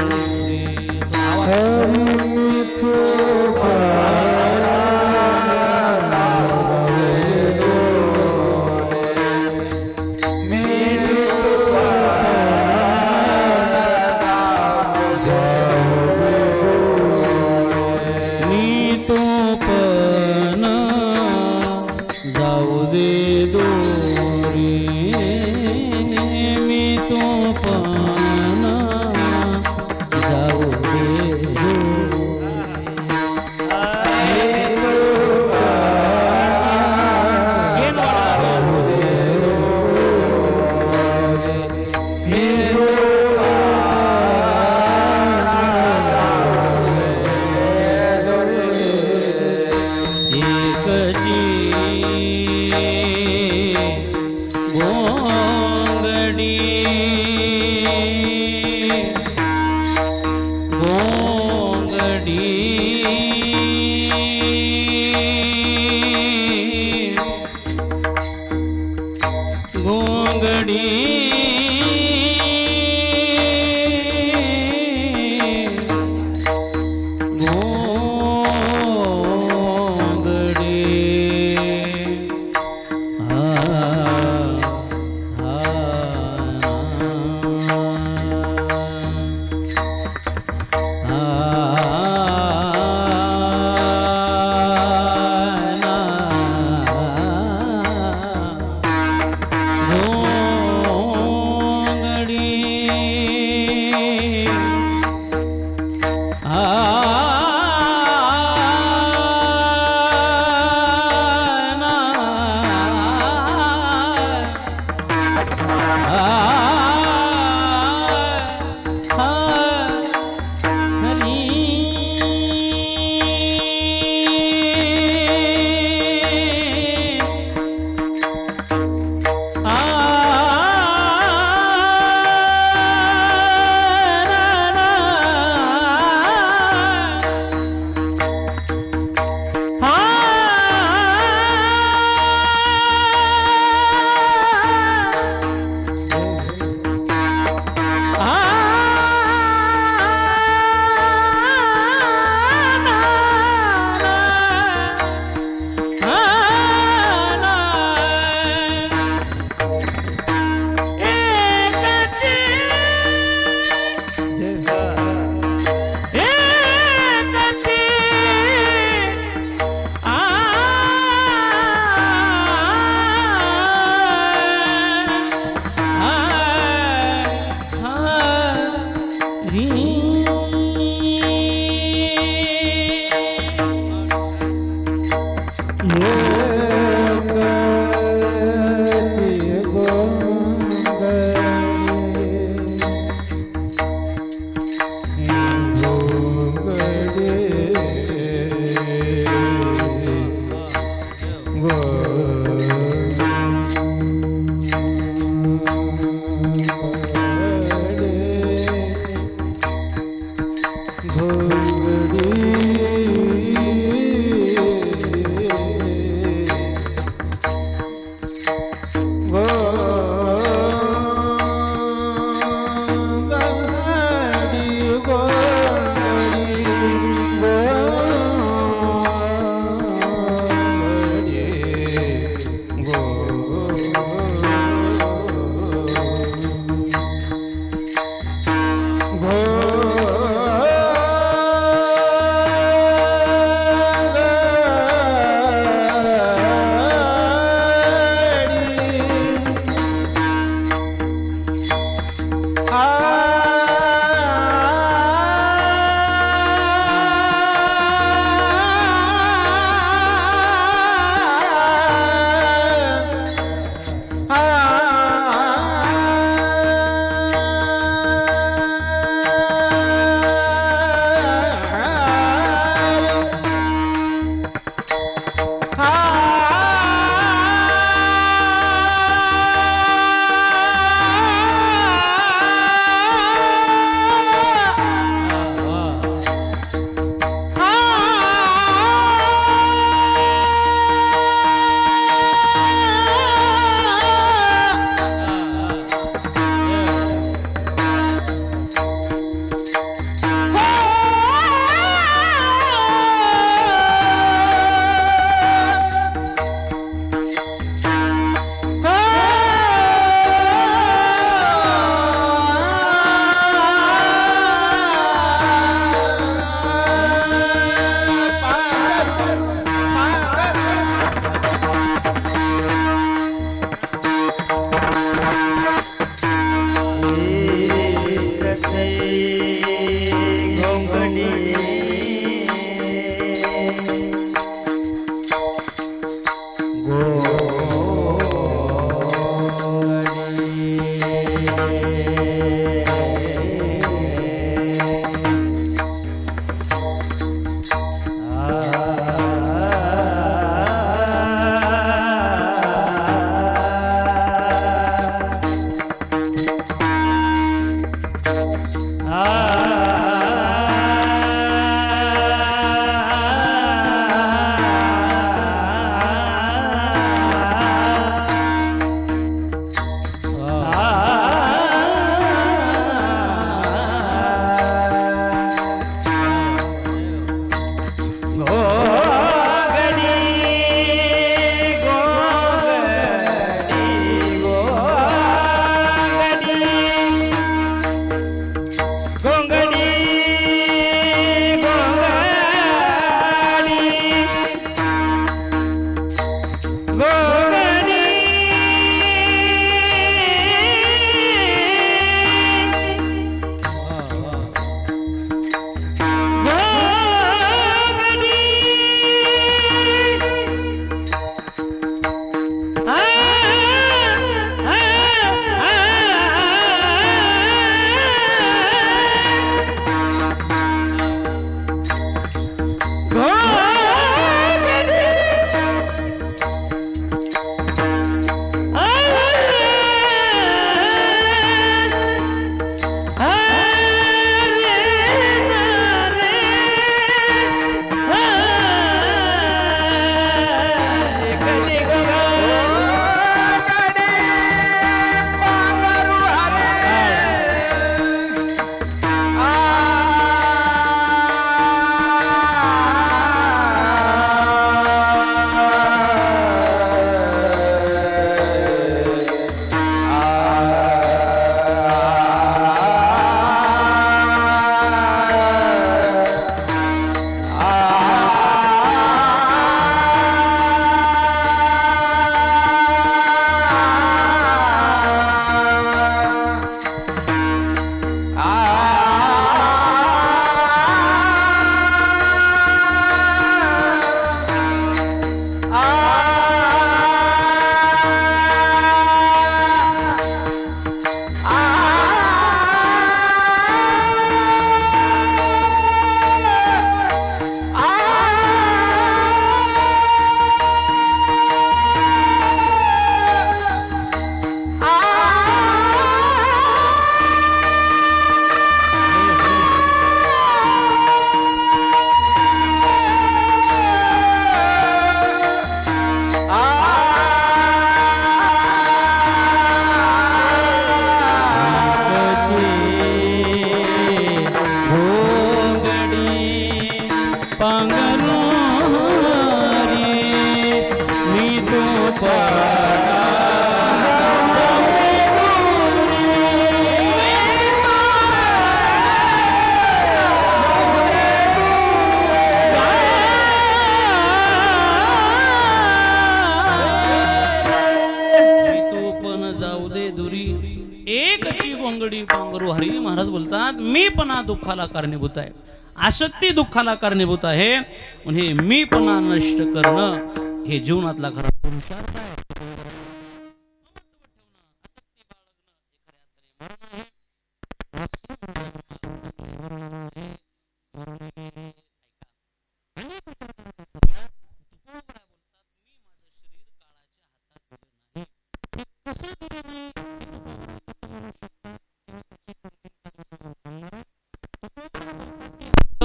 [SPEAKER 1] एकची गोंगडी पांघरू हरी महाराज बोलतात मीपणा दुःखाला कारणीभूत आहे, आसक्ती दुःखाला कारणीभूत आहे. म्हणजे मीपणा नष्ट करणं हे जीवनातला खरा पुरुषार्थ आहे.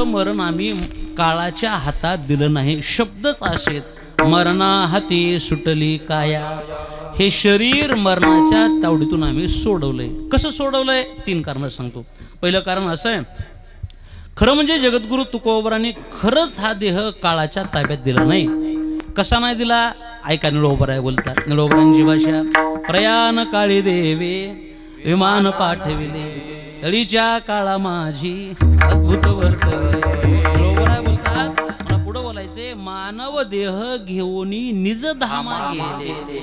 [SPEAKER 1] मरण आम्ही काळाच्या हातात दिलं नाही. शब्दच असेत मरणा हाती सुटली काया. हे शरीर मरणाच्या तावडीतून आम्ही सोडवलंय. कसं सोडवलंय? 3 कारण सांगतो. पहिलं कारण असं आहे, खरं म्हणजे जगद्गुरु तुकोबरांनी खरंच हा देह काळाच्या ताब्यात दिला नाही. कसा नाही दिला? ऐका, निळोबराय बोलतात. निळोबरांची भाषा, प्रयाण काळी देवे विमान पाठविले, तळीच्या काळा माझी अद्भुत वर्तले. निळोबराय बोलतात, मला पुढे बोलायचे, मानव देह घेऊन निज धामा गेले.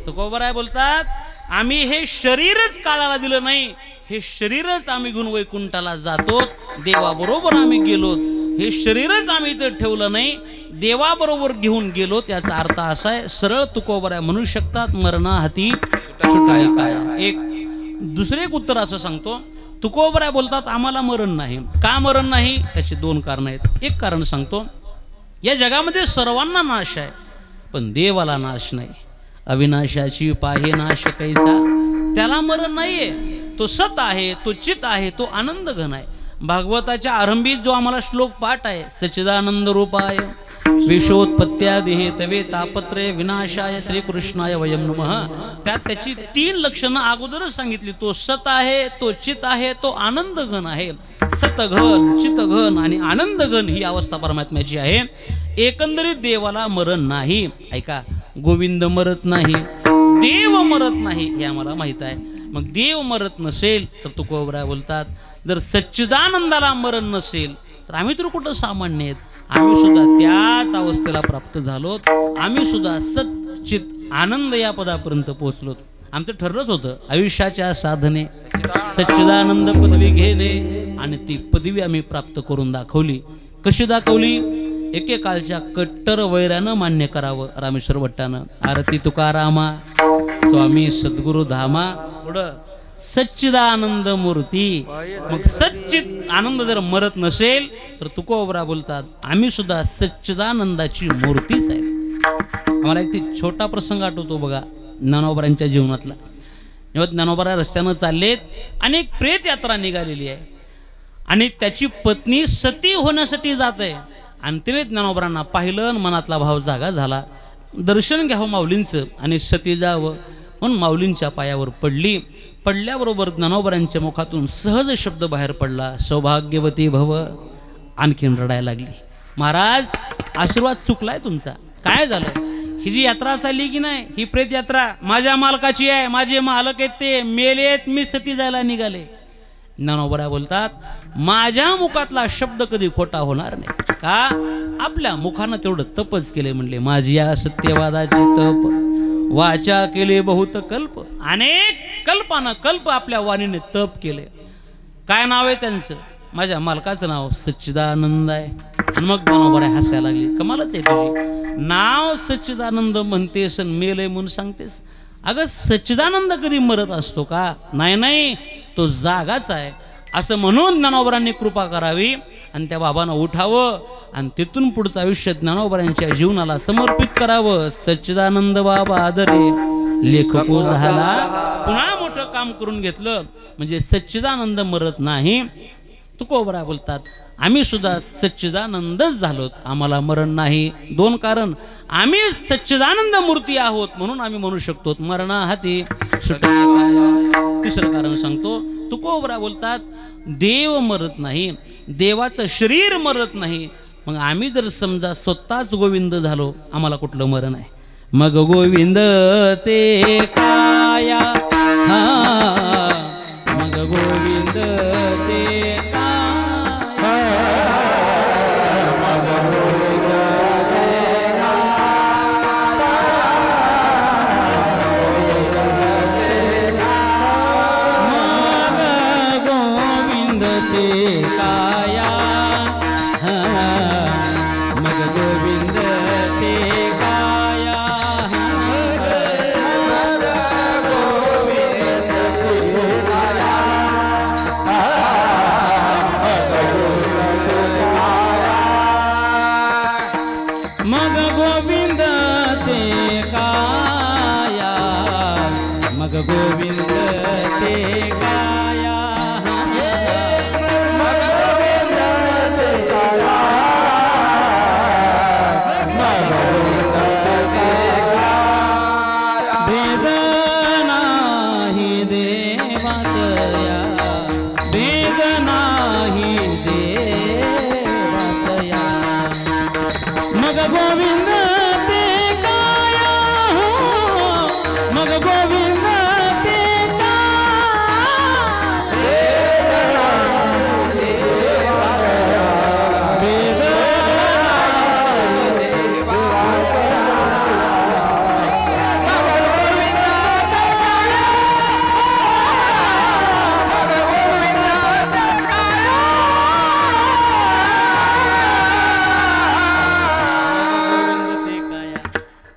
[SPEAKER 1] तुकोबराय बोलतात, आम्ही हे शरीरच काळाला दिलं नाही, हे शरीरच आम्ही घेऊन वैकुंठाला जातो, देवाबरोबर आम्ही गेलो. हे शरीरच आम्ही इथे ठेवलं नाही, देवाबरोबर घेऊन गेलो. त्याचा अर्थ असा आहे, सरळ तुकोबराय म्हणू शकतात, मरणा हाती सुटाय काया. एक दुसरे एक उत्तर असं सांगतो, तुकोबराय बोलतात आम्हाला मरण नाही. का मरण नाही? त्याची 2 कारण आहेत. एक कारण सांगतो, या जगामध्ये सर्वांना नाश आहे, पण देवाला नाश नाही. अविनाशाची पाहे नाश कैसा, त्याला मरण नाहीये. तो सत आहे, तो चित आहे, तो आनंद घन आहे. भागवताच्या आरंभीत जो आम्हाला श्लोक पाठ आहे, सच्चिदानंद रूपाय विश्वोत्पत्त्यादिहे तवे तापत्रे विनाशाय श्रीकृष्णाय वयम नमः, त्यात त्याची 3 लक्षणं अगोदरच सांगितली. तो सत आहे, तो चित आहे, तो आनंद घन आहे. सतघन, चितघन आणि आनंद घन ही अवस्था परमात्म्याची आहे. एकंदरीत देवाला मरण नाही. ऐका, गोविंद मरत नाही, देव मरत नाही, हे आम्हाला माहित आहे. मग देव मरत नसेल तर तुकोबराय बोलतात, जर सच्चिदानंदाला मरण नसेल तर आम्ही तर कुठं सामान्य आहेत. आम्ही सुद्धा त्याच अवस्थेला प्राप्त झालो. आम्ही सुद्धा सच्चित आनंद या पदापर्यंत पोहोचलो. आमचं ठरलंच होतं, आयुष्याच्या साधने सच्चिदानंद पदवी घेणे, आणि ती पदवी आम्ही प्राप्त करून दाखवली. कशी दाखवली? एकेकाळच्या कट्टर वैरानं मान्य करावं. रामेश्वर भट्टानं आरती तुकारामा स्वामी सद्गुरु धामा, पुढं सच्चिदानंद मूर्ती. मग सच्चित आनंद जर मरत नसेल तर तुकोबरा बोलतात आम्ही सुद्धा सच्चिदानंदाची मूर्तीच आहे. आम्हाला एक छोटा प्रसंग आठवतो बघा ज्ञानोबरांच्या जीवनातला. जेव्हा ज्ञानोबरा रस्त्यानं चाललेत आणि एक प्रेत यात्रा निघालेली आहे आणि त्याची पत्नी सती होण्यासाठी जात आहे, आणि तिने ज्ञानोबरांना पाहिलं, मनातला भाव जागा झाला. दर्शन घ्यावं माऊलींचं आणि सती जावं म्हणून माऊलींच्या पायावर पडली. पडल्याबरोबर ज्ञानोबरांच्या मुखातून सहज शब्द बाहेर पडला, सौभाग्यवती भव. आणखीन रडायला लागली. महाराज, आशीर्वाद चुकलाय तुमचा. काय झालं? ही जी यात्रा चालली की नाही, ही प्रेत यात्रा माझ्या मालकाची आहे, माझे मालक आहेत, ते मेलेत, मी सती जायला निघाले. ज्ञानोबराय बोलतात माझ्या मुखातला शब्द कधी खोटा होणार नाही. का? आपल्या मुखानं तेवढं तपच केले. म्हणले माझी या सत्यवादाची तप, वाचा केले बहुत कल्प. अनेक कल्पानं कल्प आपल्या वाणीने तप केले. काय नाव आहे त्यांचं? माझ्या मालकाचं नाव सच्चिदानंद आहे. आणि मग ज्ञानोबराय हसायला लागली. कमालच आहे तुझी, नाव सच्चिदानंद म्हणतेस आणि मेले म्हणून सांगतेस. अगं सच्चिदानंद कधी मरत असतो का? नाही नाही, तो जागाच आहे. असं म्हणून ज्ञानोबरांनी कृपा करावी आणि त्या बाबांना उठावं आणि तिथून पुढचं आयुष्य ज्ञानोबरांच्या जीवनाला समर्पित करावं. सच्चिदानंद बाबा आदरे लेखको झाला, पुन्हा मोठं काम करून घेतलं. म्हणजे सच्चिदानंद मरत नाही. तुकोबराय बोलतात आम्ही सुद्धा सच्चिदानंदच झालोत, आम्हाला मरण नाही. 2 कारण, आम्ही सच्चिदानंद मूर्ती आहोत म्हणून आम्ही म्हणू शकतो मरणा हाती सुटली काया. 3रं कारण सांगतो, तुकोबराय बोलतात देव मरत नाही, देवाचं शरीर मरत नाही. मग आम्ही जर समजा स्वतःच गोविंद झालो, आम्हाला कुठलं मरण आहे? मग गोविंद ते काया, मग गोविंद ते ते काया मग गोविंद ते काया मग गोविंद ते काया मग गोविंद ते काया मग गोविंद ते काया मग गोविंद ते काया भेद नाही देवातया भेद नाही देवातया मग गोविंद ते काया मग गोविंद ते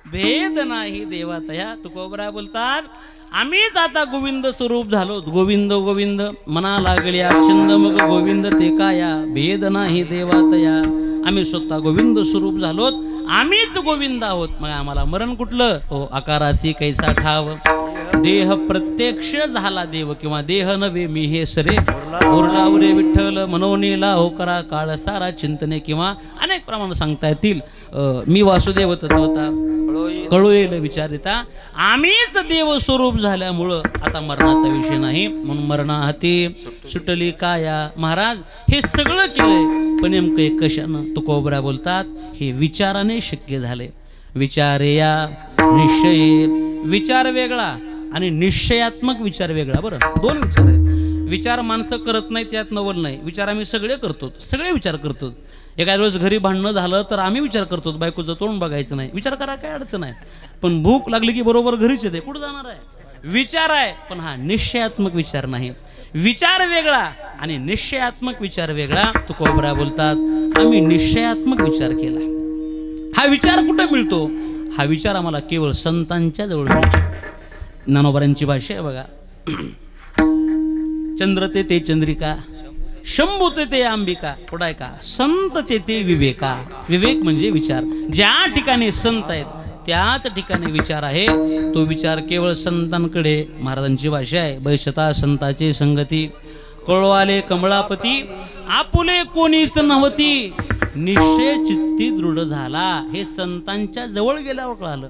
[SPEAKER 1] भेद नाही देवातया. तुकोबरा बोलतात आम्हीच आता गोविंद स्वरूप झालो. गोविंद गोविंद मना लागल्या छंद मग गोविंद ते काया भेद नाही देवातया. आम्ही स्वतः गोविंद स्वरूप झालोत. आम्हीच गोविंद आहोत. मग आम्हाला मरण कुठलं? हो आकारासी कैसा ठाव देह प्रत्यक्ष झाला देव किंवा देह नव्हे मी हे सरे उरला उरे विठ्ठल मनोनीला हो करा काळ सारा चिंतने किंवा अनेक प्रमाण सांगता येतील. मी वासुदेव तत्वता कळू येईल विचारिता. आम्हीच देव स्वरूप झाल्यामुळं आता मरणाचा विषय नाही. म्हणून मरणाहती सुटली काया. महाराज हे सगळं केलंय पण नेमकं कशानं? तुकोबरा बोलतात हे विचाराने शक्य झाले. विचारेया निश्चय विचार वेगळा आणि निश्चयात्मक विचार वेगळा. बरं दोन विचार आहेत. विचार माणसं करत नाही त्यात नवल नाही. विचार आम्ही सगळे करतो. सगळे विचार करतो. एखाद्या वेळेस घरी भांडणं झालं तर आम्ही विचार करतो बायकोचं तोंड बघायचं नाही. विचार करा काय अडचण आहे. पण भूक लागली की बरोबर घरीच येते. कुठं जाणार आहे? विचार आहे पण हा निश्चयात्मक विचार नाही. विचार वेगळा आणि निश्चयात्मक विचार वेगळा. तुकोबरा बोलतात आम्ही निश्चयात्मक विचार केला. हा विचार कुठं मिळतो? हा विचार आम्हाला केवळ संतांच्या जवळ मिळतो. ज्ञानोबांची भाषा आहे बघा. चंद्र ते चंद्रिका शंभू ते अंबिका पुढे का संत ते विवेका. विवेक म्हणजे विचार. ज्या ठिकाणी संत आहेत त्याच ठिकाणी विचार आहे. तो विचार केवळ संतांकडे. महाराजांची भाषा आहे बैशता संताची संगती कळवाले कमळापती आपुले कोणीच नव्हती निश्चय चित्ती दृढ झाला. हे संतांच्या जवळ गेल्यावर कळालं.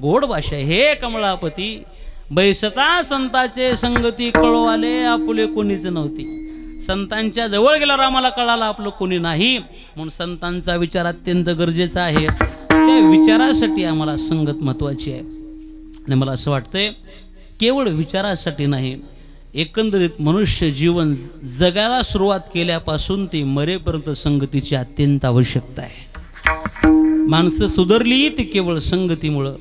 [SPEAKER 1] गोड भाषा आहे. हे कमळापती बैसता संताचे संगती कळवाले आपुले कोणीच नव्हती. संतांच्या जवळ गेल्यावर आम्हाला कळालं आपलं कोणी नाही. म्हणून संतांचा विचार अत्यंत गरजेचा आहे. त्या विचारासाठी आम्हाला संगत महत्वाची आहे. आणि मला असं वाटतंय केवळ विचारासाठी नाही एकंदरीत मनुष्य जीवन जगायला सुरुवात केल्यापासून ते मरेपर्यंत संगतीची अत्यंत आवश्यकता आहे. माणसं सुधारली ती केवळ संगतीमुळं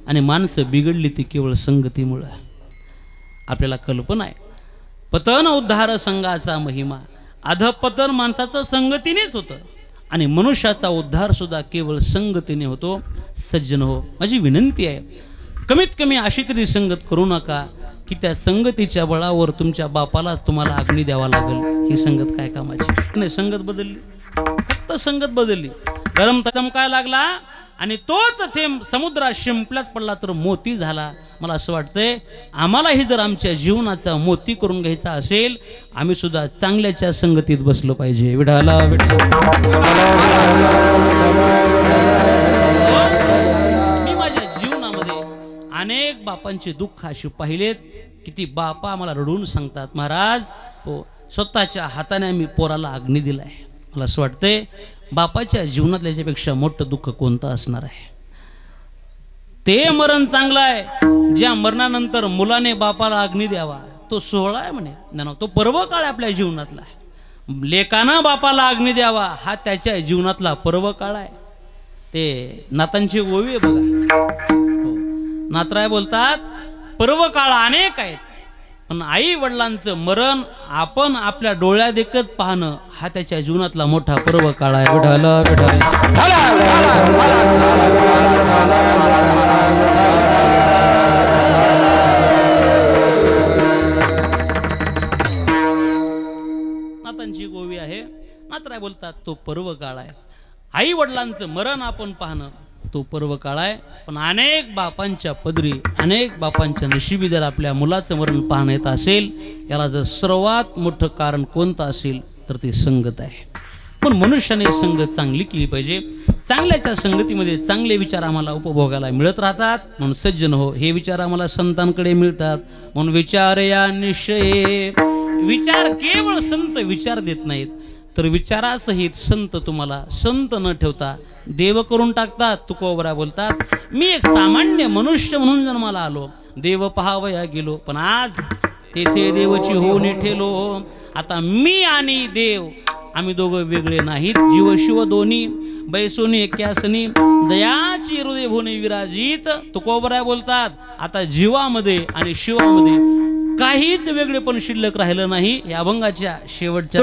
[SPEAKER 1] आणि माणसं बिघडली ती केवळ संगतीमुळं. आपल्याला कल्पना आहे पतन उद्धार संघाचा महिमा. अधपतन माणसाचं संगतीनेच होतं आणि मनुष्याचा उद्धार सुद्धा केवळ संगतीने होतो. सज्जन हो माझी विनंती आहे कमीत कमी अशी तरी संगत करू नका की त्या संगतीच्या बळावर तुमच्या बापालाच तुम्हाला अग्नी द्यावा लागेल. ही संगत काय कामाची नाही. संगत बदलली फक्त संगत बदलली. गरम चमकाय लागला आणि तोच थेंब समुद्रात शिंपल्यात पडला तर मोती झाला. मला असं वाटतंय आम्हालाही जर आमच्या जीवनाचा मोती करून घ्यायचा असेल आम्ही सुद्धा चांगल्याच्या संगतीत बसलो पाहिजे. विठाला मी माझ्या जीवनामध्ये अनेक बापांचे दुःख अशी पाहिलेत. किती बापा आम्हाला रडून सांगतात महाराज हो स्वतःच्या हाताने आम्ही पोराला अग्नी दिलाय. मला असं वाटतंय बापाच्या जीवनातल्या याच्यापेक्षा मोठं दुःख कोणतं असणार आहे. ते मरण चांगलं आहे ज्या मरणानंतर मुलाने बापाला अग्नी द्यावा. तो सोहळा आहे म्हणे. तो पर्व काळ आहे आपल्या जीवनातला. लेकानं बापाला अग्नी द्यावा हा त्याच्या जीवनातला पर्व काळ आहे. ते नातांची ओवी आहे बघा. हो नातराय बोलतात पर्व काळ अनेक आहेत पण आई वडिलांचं मरण आपण आपल्या डोळ्या देखत पाहणं हा त्याच्या जीवनातला मोठा पर्व काळ आहे. नातांची गोवी आहे. नातराय बोलतात तो पर्व काळ आहे. आई वडिलांचं मरण आपण पाहणं तो पर्व काळ आहे. पण अनेक बापांच्या पदरी अनेक बापांच्या नशिबी जर आपल्या मुलाचं मरण पाहणं येत असेल, याला जर सर्वात मोठं कारण कोणतं असेल तर ते संगत आहे. पण मनुष्याने संगत चांगली केली पाहिजे. चांगल्याच्या संगतीमध्ये चांगले विचार आम्हाला उपभोगायला मिळत राहतात. म्हणून सज्जन हो, हे विचार आम्हाला संतांकडे मिळतात. म्हणून विचार या निश्चय, विचार केवळ संत विचार देत नाहीत, तर विचारासहित संत तुम्हाला संत न ठेवता देव करून टाकतात. तुकोबरा बोलतात, मी एक सामान्य मनुष्य म्हणून जन्माला आलो, देव पहावया गेलो, पण आज तेथे देवची होऊन ठेलो. आता मी आणि देव आम्ही दोघं वेगळे नाहीत, जीव शिव दोन्ही बैसोनी एक्यासनी दयाची हृदय भोने विराजित. तुकोबरा बोलतात, आता जीवामध्ये आणि शिवामध्ये काहीच वेगळे पण शिल्लक राहिलं नाही. या अभंगाच्या शेवटच्या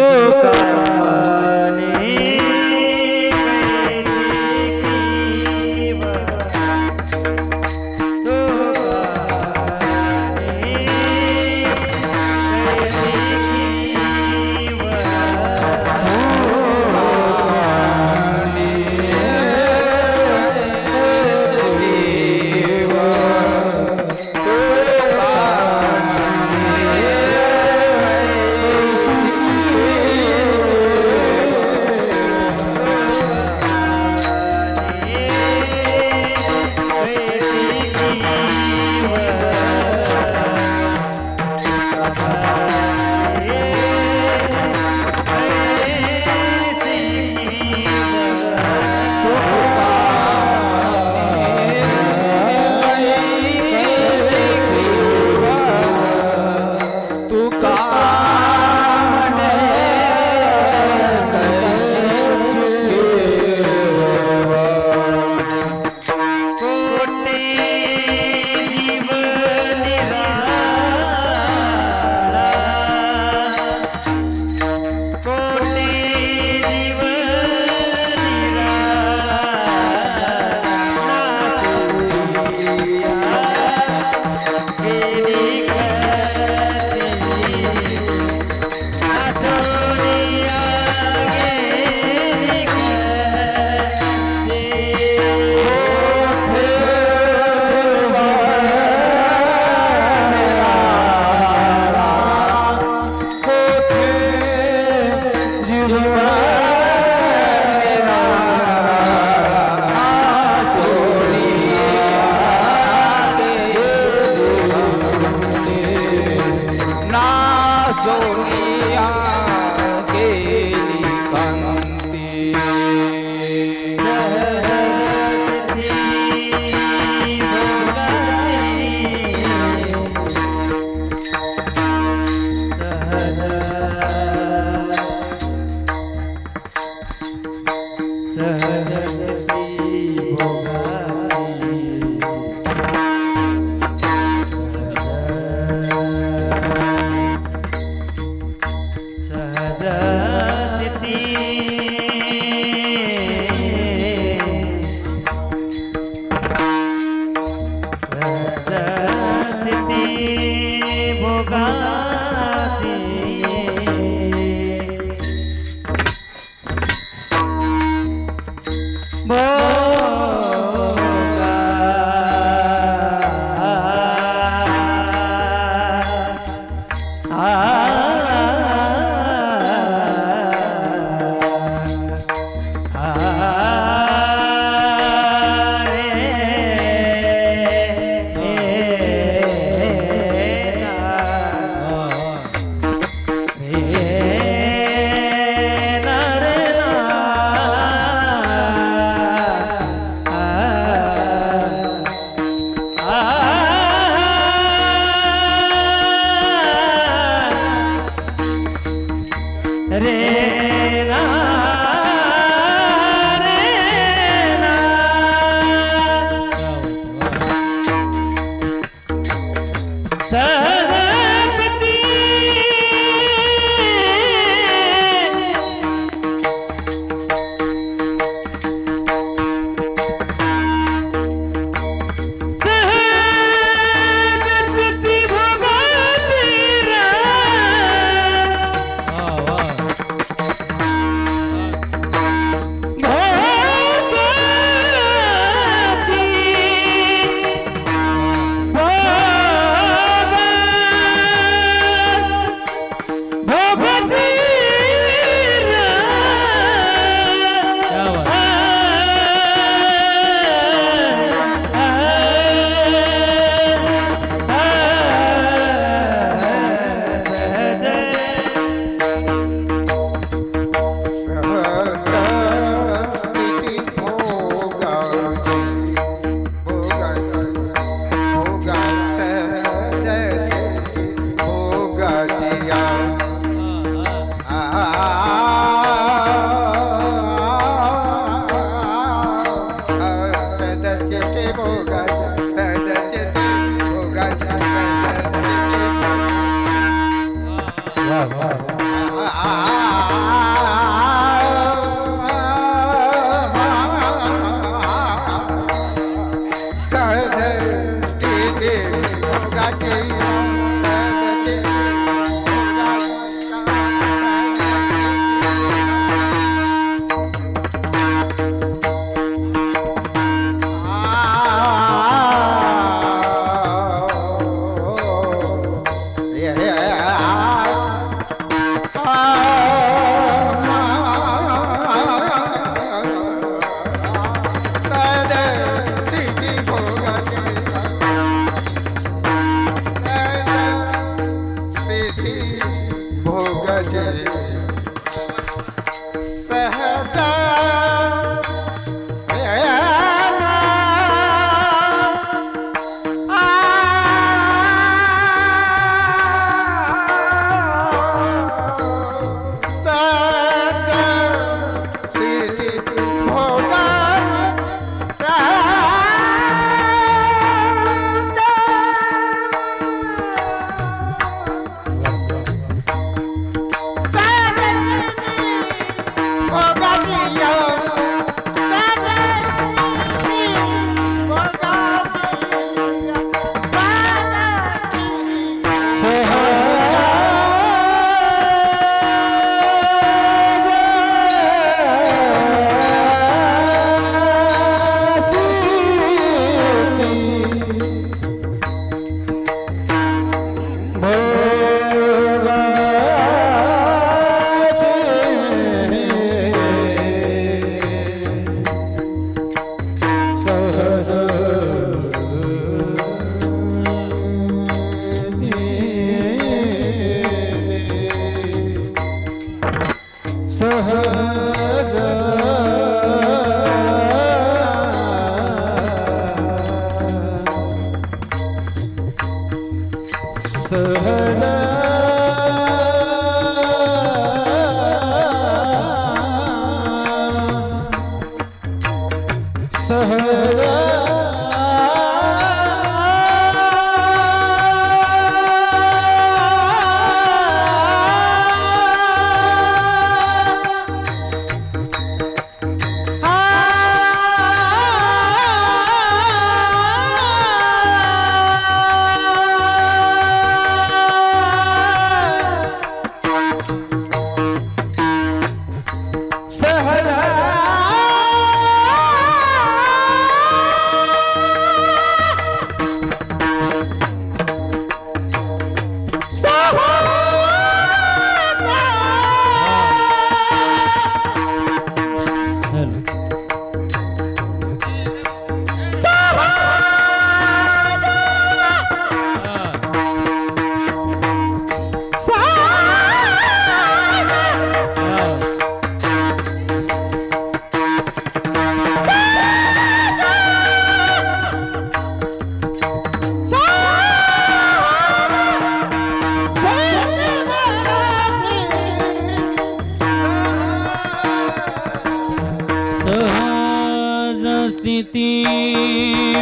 [SPEAKER 1] स्थिती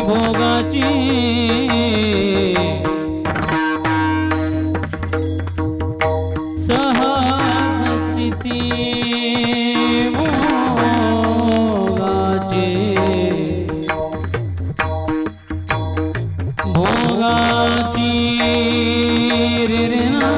[SPEAKER 1] भोगाची सहज स्थिती भोगाची भोगाची रे रे ना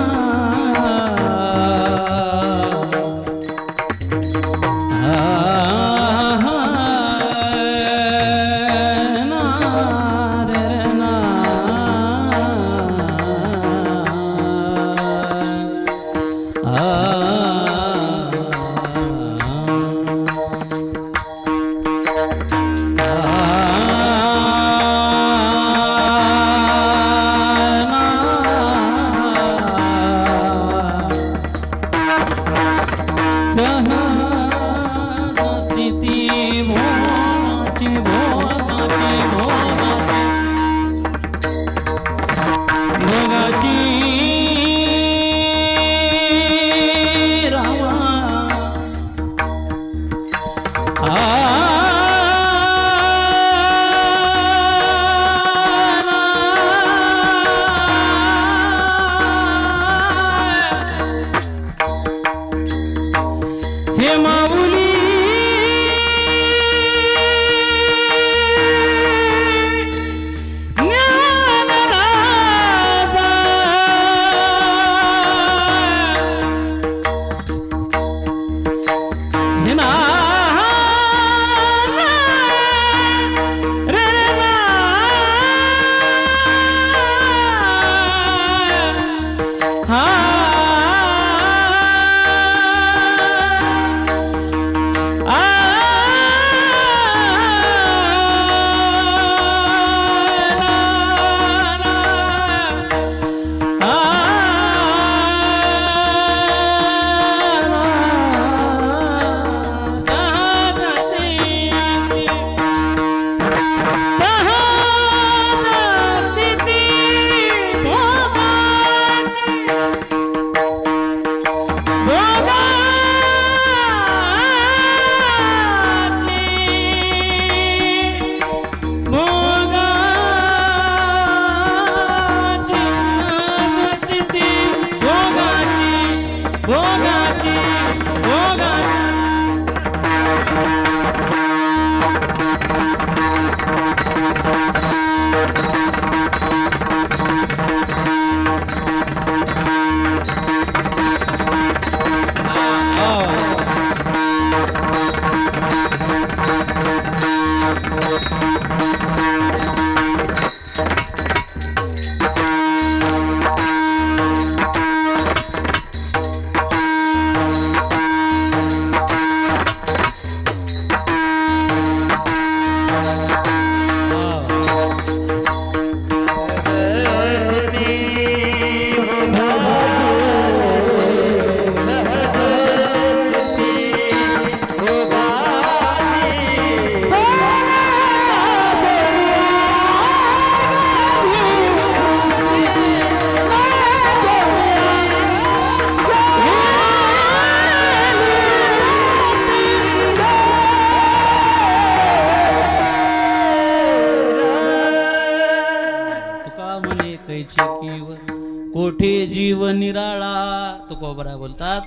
[SPEAKER 1] तुकोबराय बोलतात,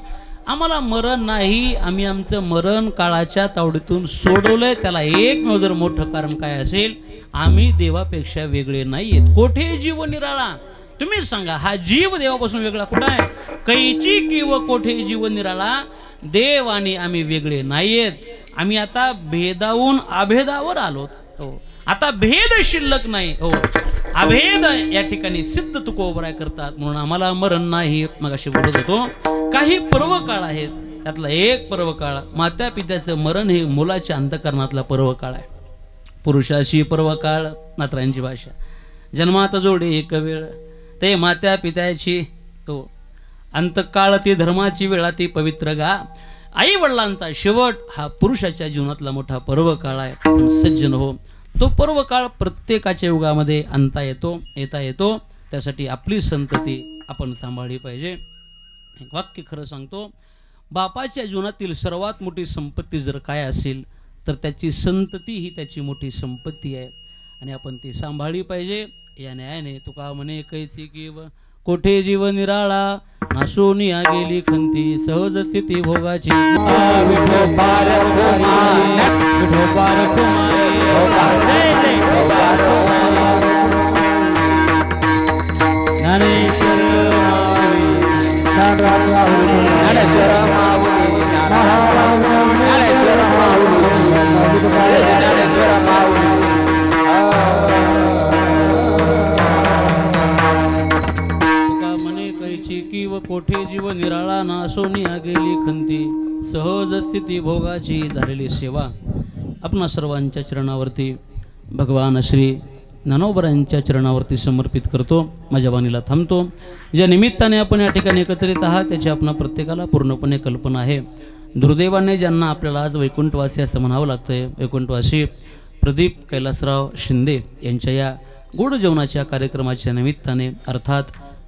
[SPEAKER 1] आम्हाला मरण नाही, आम्ही आमचं मरण काळाच्या तावडीतून सोडवलंय. त्याला एकमेव जर मोठं कारण काय असेल, आम्ही देवापेक्षा वेगळे नाहीयेत. कोठे जीव निराळा, तुम्ही सांगा, हा जीव देवापासून वेगळा कुठं आहे? कैची किंवा कोठे जीव निराळा, देव आणि आम्ही वेगळे नाहीयेत. आम्ही आता भेदावून अभेदावर आलो. हो, आता भेद शिल्लक नाही. हो, अभेद या ठिकाणी सिद्ध तुकोबराय करतात. म्हणून आम्हाला मरण नाही. मग अशी बोलत होतो, काही पर्व काळ आहेत, त्यातला एक पर्व काळ मात्या पित्याचं मरण हे मुलाच्या अंतकरणातला पर्व काळ आहे. पुरुषाची पर्व काळ, नात्रांची भाषा, जन्मात जोडे एक वेळ, ते मात्या पित्याची तो अंतकाळ, ती धर्माची वेळा, ती पवित्र गा. आई वडिलांचा शेवट हा पुरुषाच्या जीवनातला मोठा पर्व काळ आहे. पण सज्जन हो, तो पर्व काळ प्रत्येकाच्या युगामध्ये येता येतो. त्यासाठी आपली संतती आपण सांभाळली पाहिजे. एक वाक्य खरं सांगतो, बापाच्या जीवनातील सर्वात मोठी संपत्ती जर काय असेल तर त्याची संतती ही त्याची मोठी संपत्ती आहे आणि आपण ती सांभाळली पाहिजे. या न्यायाने तुका म्हणे कैची की कोठे जीव निराळा, नाशोनिया गेली खंती, सहज स्थिती भोगाची. कोठे जीव निराळा, नाशोनिया गेली खंती, सहज स्थिती भोगाची झालेली सेवा आपणा सर्वांच्या चरणावरती भगवान श्री ज्ञानोबरायांच्या चरणावरती समर्पित करतो. माझ्या वाणीला थांबतो. ज्या निमित्ताने आपण या ठिकाणी एकत्रित आहात त्याची आपणा प्रत्येकाला पूर्णपणे कल्पना आहे. दुर्दैवाने ज्यांना आपल्याला आज वैकुंठवासी असं म्हणावं लागतंय, वैकुंठवासी प्रदीप कैलासराव शिंदे यांच्या या गोड जेवणाच्या कार्यक्रमाच्या निमित्ताने, अर्थात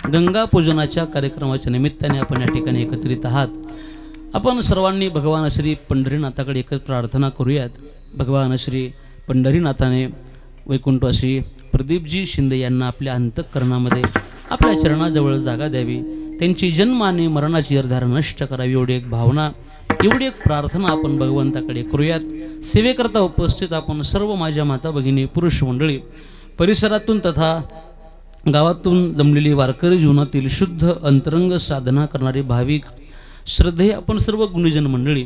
[SPEAKER 1] गंगा पूजनाच्या कार्यक्रमाच्या निमित्ताने आपण या ठिकाणी एकत्रित आहात. आपण सर्वांनी भगवान श्री पंढरीनाथाकडे एकच प्रार्थना करूयात. भगवान श्री पंढरीनाथाने वैकुंठवासी प्रदीपजी शिंदे यांना आपल्या अंतःकरणामध्ये आपल्या चरणाजवळ जागा द्यावी, त्यांची जन्म आणि मरणाची अर्धार नष्ट करावी, एवढी एक भावना, एवढी एक प्रार्थना आपण भगवंताकडे करूयात. सेवेकरता उपस्थित आपण सर्व माझ्या माता भगिनी, पुरुष मंडळी, परिसरातून तथा गावातून जमलेली वारकरी जीवनातील शुद्ध अंतरंग साधना करणारी भाविक, श्रद्धेय आपण सर्व गुणीजन मंडळी,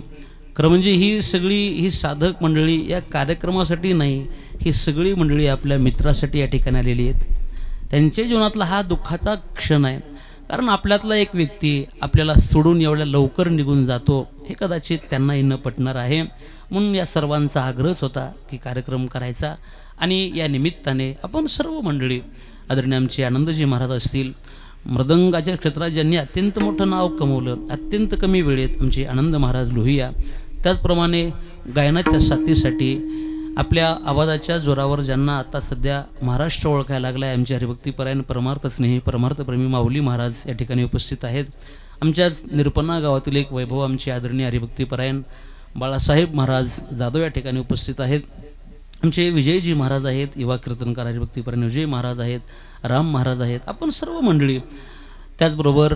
[SPEAKER 1] खरं म्हणजे ही साधक मंडळी या कार्यक्रमासाठी नाही, ही सगळी मंडळी आपल्या मित्रासाठी या ठिकाणी आलेली आहेत. त्यांच्या जीवनातला हा दुःखाचा क्षण आहे. कारण आपल्यातला एक व्यक्ती आपल्याला सोडून एवढ्या लवकर निघून जातो, हे कदाचित त्यांनाही न पटणार आहे. म्हणून या सर्वांचा आग्रहच होता की कार्यक्रम करायचा. आणि या निमित्ताने आपण सर्व मंडळी, आदरणीय आमचे आनंदजी महाराज असतील, मृदंगाच्या क्षेत्रात ज्यांनी अत्यंत मोठं नाव कमवलं अत्यंत कमी वेळेत, आमचे आनंद महाराज लोहिया, त्याचप्रमाणे गायनाच्या साथीसाठी आपल्या आवाजाच्या जोरावर ज्यांना आता सध्या महाराष्ट्र ओळखायला लागला आहे, आमचे हरिभक्तीपरायण परमार्थ स्नेही परमार्थप्रेमी माऊली महाराज या ठिकाणी उपस्थित आहेत. आमच्याच निरपणा गावातील एक वैभव आमचे आदरणीय हरिभक्तीपरायण बाळासाहेब महाराज जाधव या ठिकाणी उपस्थित आहेत. आमचे विजयजी महाराज आहेत, युवा कीर्तनकार हरिभक्तीपरायण विजय महाराज आहेत, राम महाराज आहेत, आपण सर्व मंडळी. त्याचबरोबर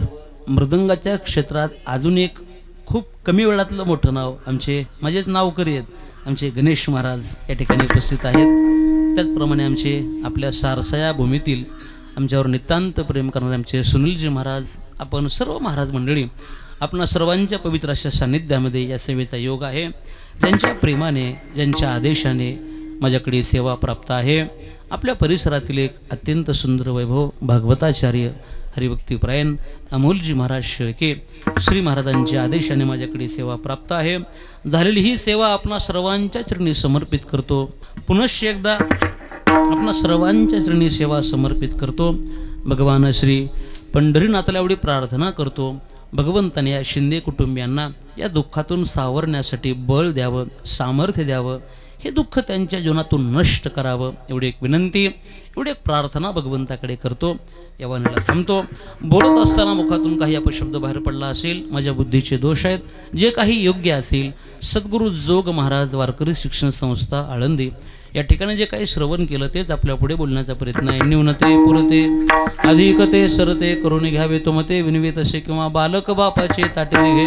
[SPEAKER 1] मृदंगाच्या क्षेत्रात अजून एक खूप कमी वेळातलं मोठं नाव, आमचे माझेच नावकरी आहेत, आमचे गणेश महाराज या ठिकाणी उपस्थित आहेत. त्याचप्रमाणे आमचे आपल्या सारसाया भूमीतील आमच्यावर नितांत प्रेम करणारे आमचे सुनीलजी महाराज, आपण सर्व महाराज मंडळी, आपणा सर्वांच्या पवित्र अशा सान्निध्यामध्ये या सेवेचा योग आहे. ज्यांच्या प्रेमाने, ज्यांच्या आदेशाने माझ्याकडे सेवा प्राप्त आहे. आपल्या परिसरातील एक अत्यंत सुंदर वैभव भागवताचार्य हरिभक्तीपरायण अमोलजी महाराज शेळके श्री महाराजांच्या आदेशाने माझ्याकडे सेवा प्राप्त आहे. झालेली ही सेवा आपणा सर्वांच्या चरणी समर्पित करतो. पुनश्च एकदा आपणा सर्वांच्या चरणी सेवा समर्पित करतो. भगवान श्री पंढरीनाथाला एवढी प्रार्थना करतो, भगवंताने या शिंदे कुटुंबियांना या दुःखातून सावरण्यासाठी बळ द्यावं, सामर्थ्य द्यावं, हे दुःख त्यांच्या जीवनातून नष्ट करावं, एवढी एक विनंती, एवढी एक प्रार्थना भगवंताकडे करतो. या वाणीला थांबतो. बोलत असताना मुखातून काही अपशब्द बाहेर पडला असेल, माझ्या बुद्धीचे दोष आहेत, जे काही योग्य असेल, सद्गुरू जोग महाराज वारकरी शिक्षण संस्था आळंदी या ठिकाणी जे काही श्रवण केलं तेच आपल्या पुढे बोलण्याचा प्रयत्न आहे. न्यूनते पुरते अधिकते सरते करून घ्यावे तुमते विनवे तसे किंवा बालक बापाचे ताटे घे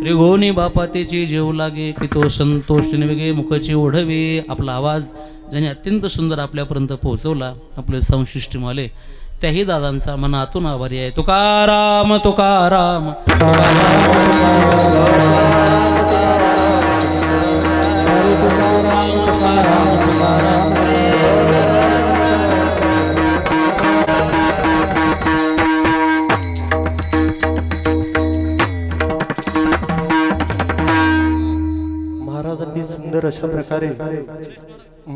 [SPEAKER 1] रिघोनी बापा तेची जेव लागे की तो संतोष वेगे मुखची ओढवे. आपला आवाज ज्याने अत्यंत सुंदर आपल्यापर्यंत पोहोचवला आपले संशिष्टीमाले त्याही दादांचा मनातून आभारी आहे. तुकाराम तुकाराम
[SPEAKER 2] महाराजांनी सुंदर अशा प्रकारे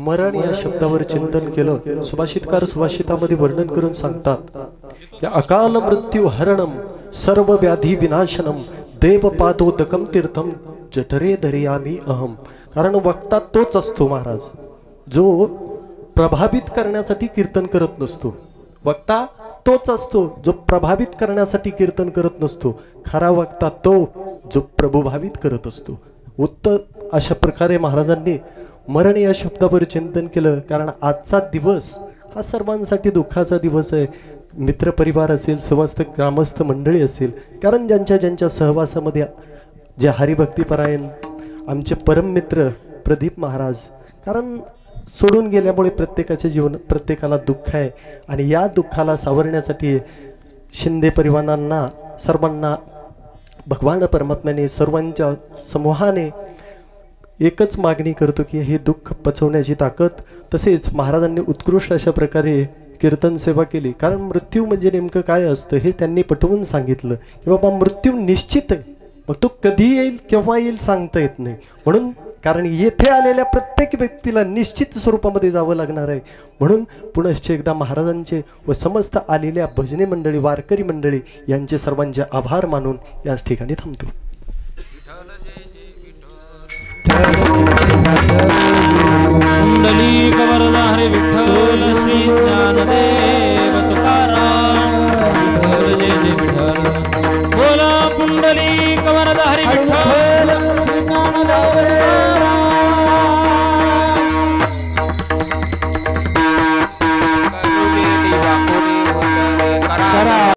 [SPEAKER 2] मरण या शब्दावर चिंतन केलं. सुभाषितकार सुभाषितामध्ये वर्णन करून सांगतात की अकाल मृत्यू हरणम सर्व व्याधी विनाशनम देव पादोदकम तीर्थम जठरे धरियामी अहम. कारण वक्ता तोच असतो महाराज जो प्रभावित करण्यासाठी कीर्तन करत नसतो. वक्ता तोच असतो जो प्रभावित करण्यासाठी कीर्तन करत नसतो. खरा वक्ता तो जो प्रभुभावित करत असतो. उत्तर अशा प्रकारे महाराजांनी मरण या शब्दावर चिंतन केलं. कारण आजचा दिवस हा सर्वांसाठी दुःखाचा दिवस आहे. मित्रपरिवार असेल समस्त ग्रामस्थ मंडळी असेल कारण ज्यांच्या सहवासामध्ये जे हरिभक्तीपरायण आमचे परममित्र प्रदीप महाराज कारण सोडून गेल्यामुळे प्रत्येकाच्या जीवन प्रत्येकाला दुःख आहे. आणि या दुःखाला सावरण्यासाठी शिंदे परिवारांना सर्वांना भगवान परमात्म्याने सर्वांच्या समूहाने एकच मागणी करतो की हे दुःख पचवण्याची ताकद. तसेच महाराजांनी उत्कृष्ट अशा प्रकारे कीर्तन सेवा केली. कारण मृत्यू म्हणजे नेमकं काय असतं हे त्यांनी पटवून सांगितलं की बाबा मृत्यू निश्चित आहे. मग तो कधी येईल केव्हा येईल सांगता येत नाही. म्हणून कारण येथे आलेल्या प्रत्येक व्यक्तीला निश्चित स्वरूपामध्ये जावं लागणार आहे. म्हणून पुनश्च एकदा महाराजांचे व समस्त आलेल्या भजनी मंडळी वारकरी मंडळी यांचे सर्वांचे आभार मानून याच ठिकाणी थांबतो.
[SPEAKER 1] पुंडलिक वरदा हरी विठ्ठल श्री ज्ञानदेव तुकाराम विठ्ठल जय जय विठ्ठल. बोला पुंडलिक वरदा हरी विठ्ठल.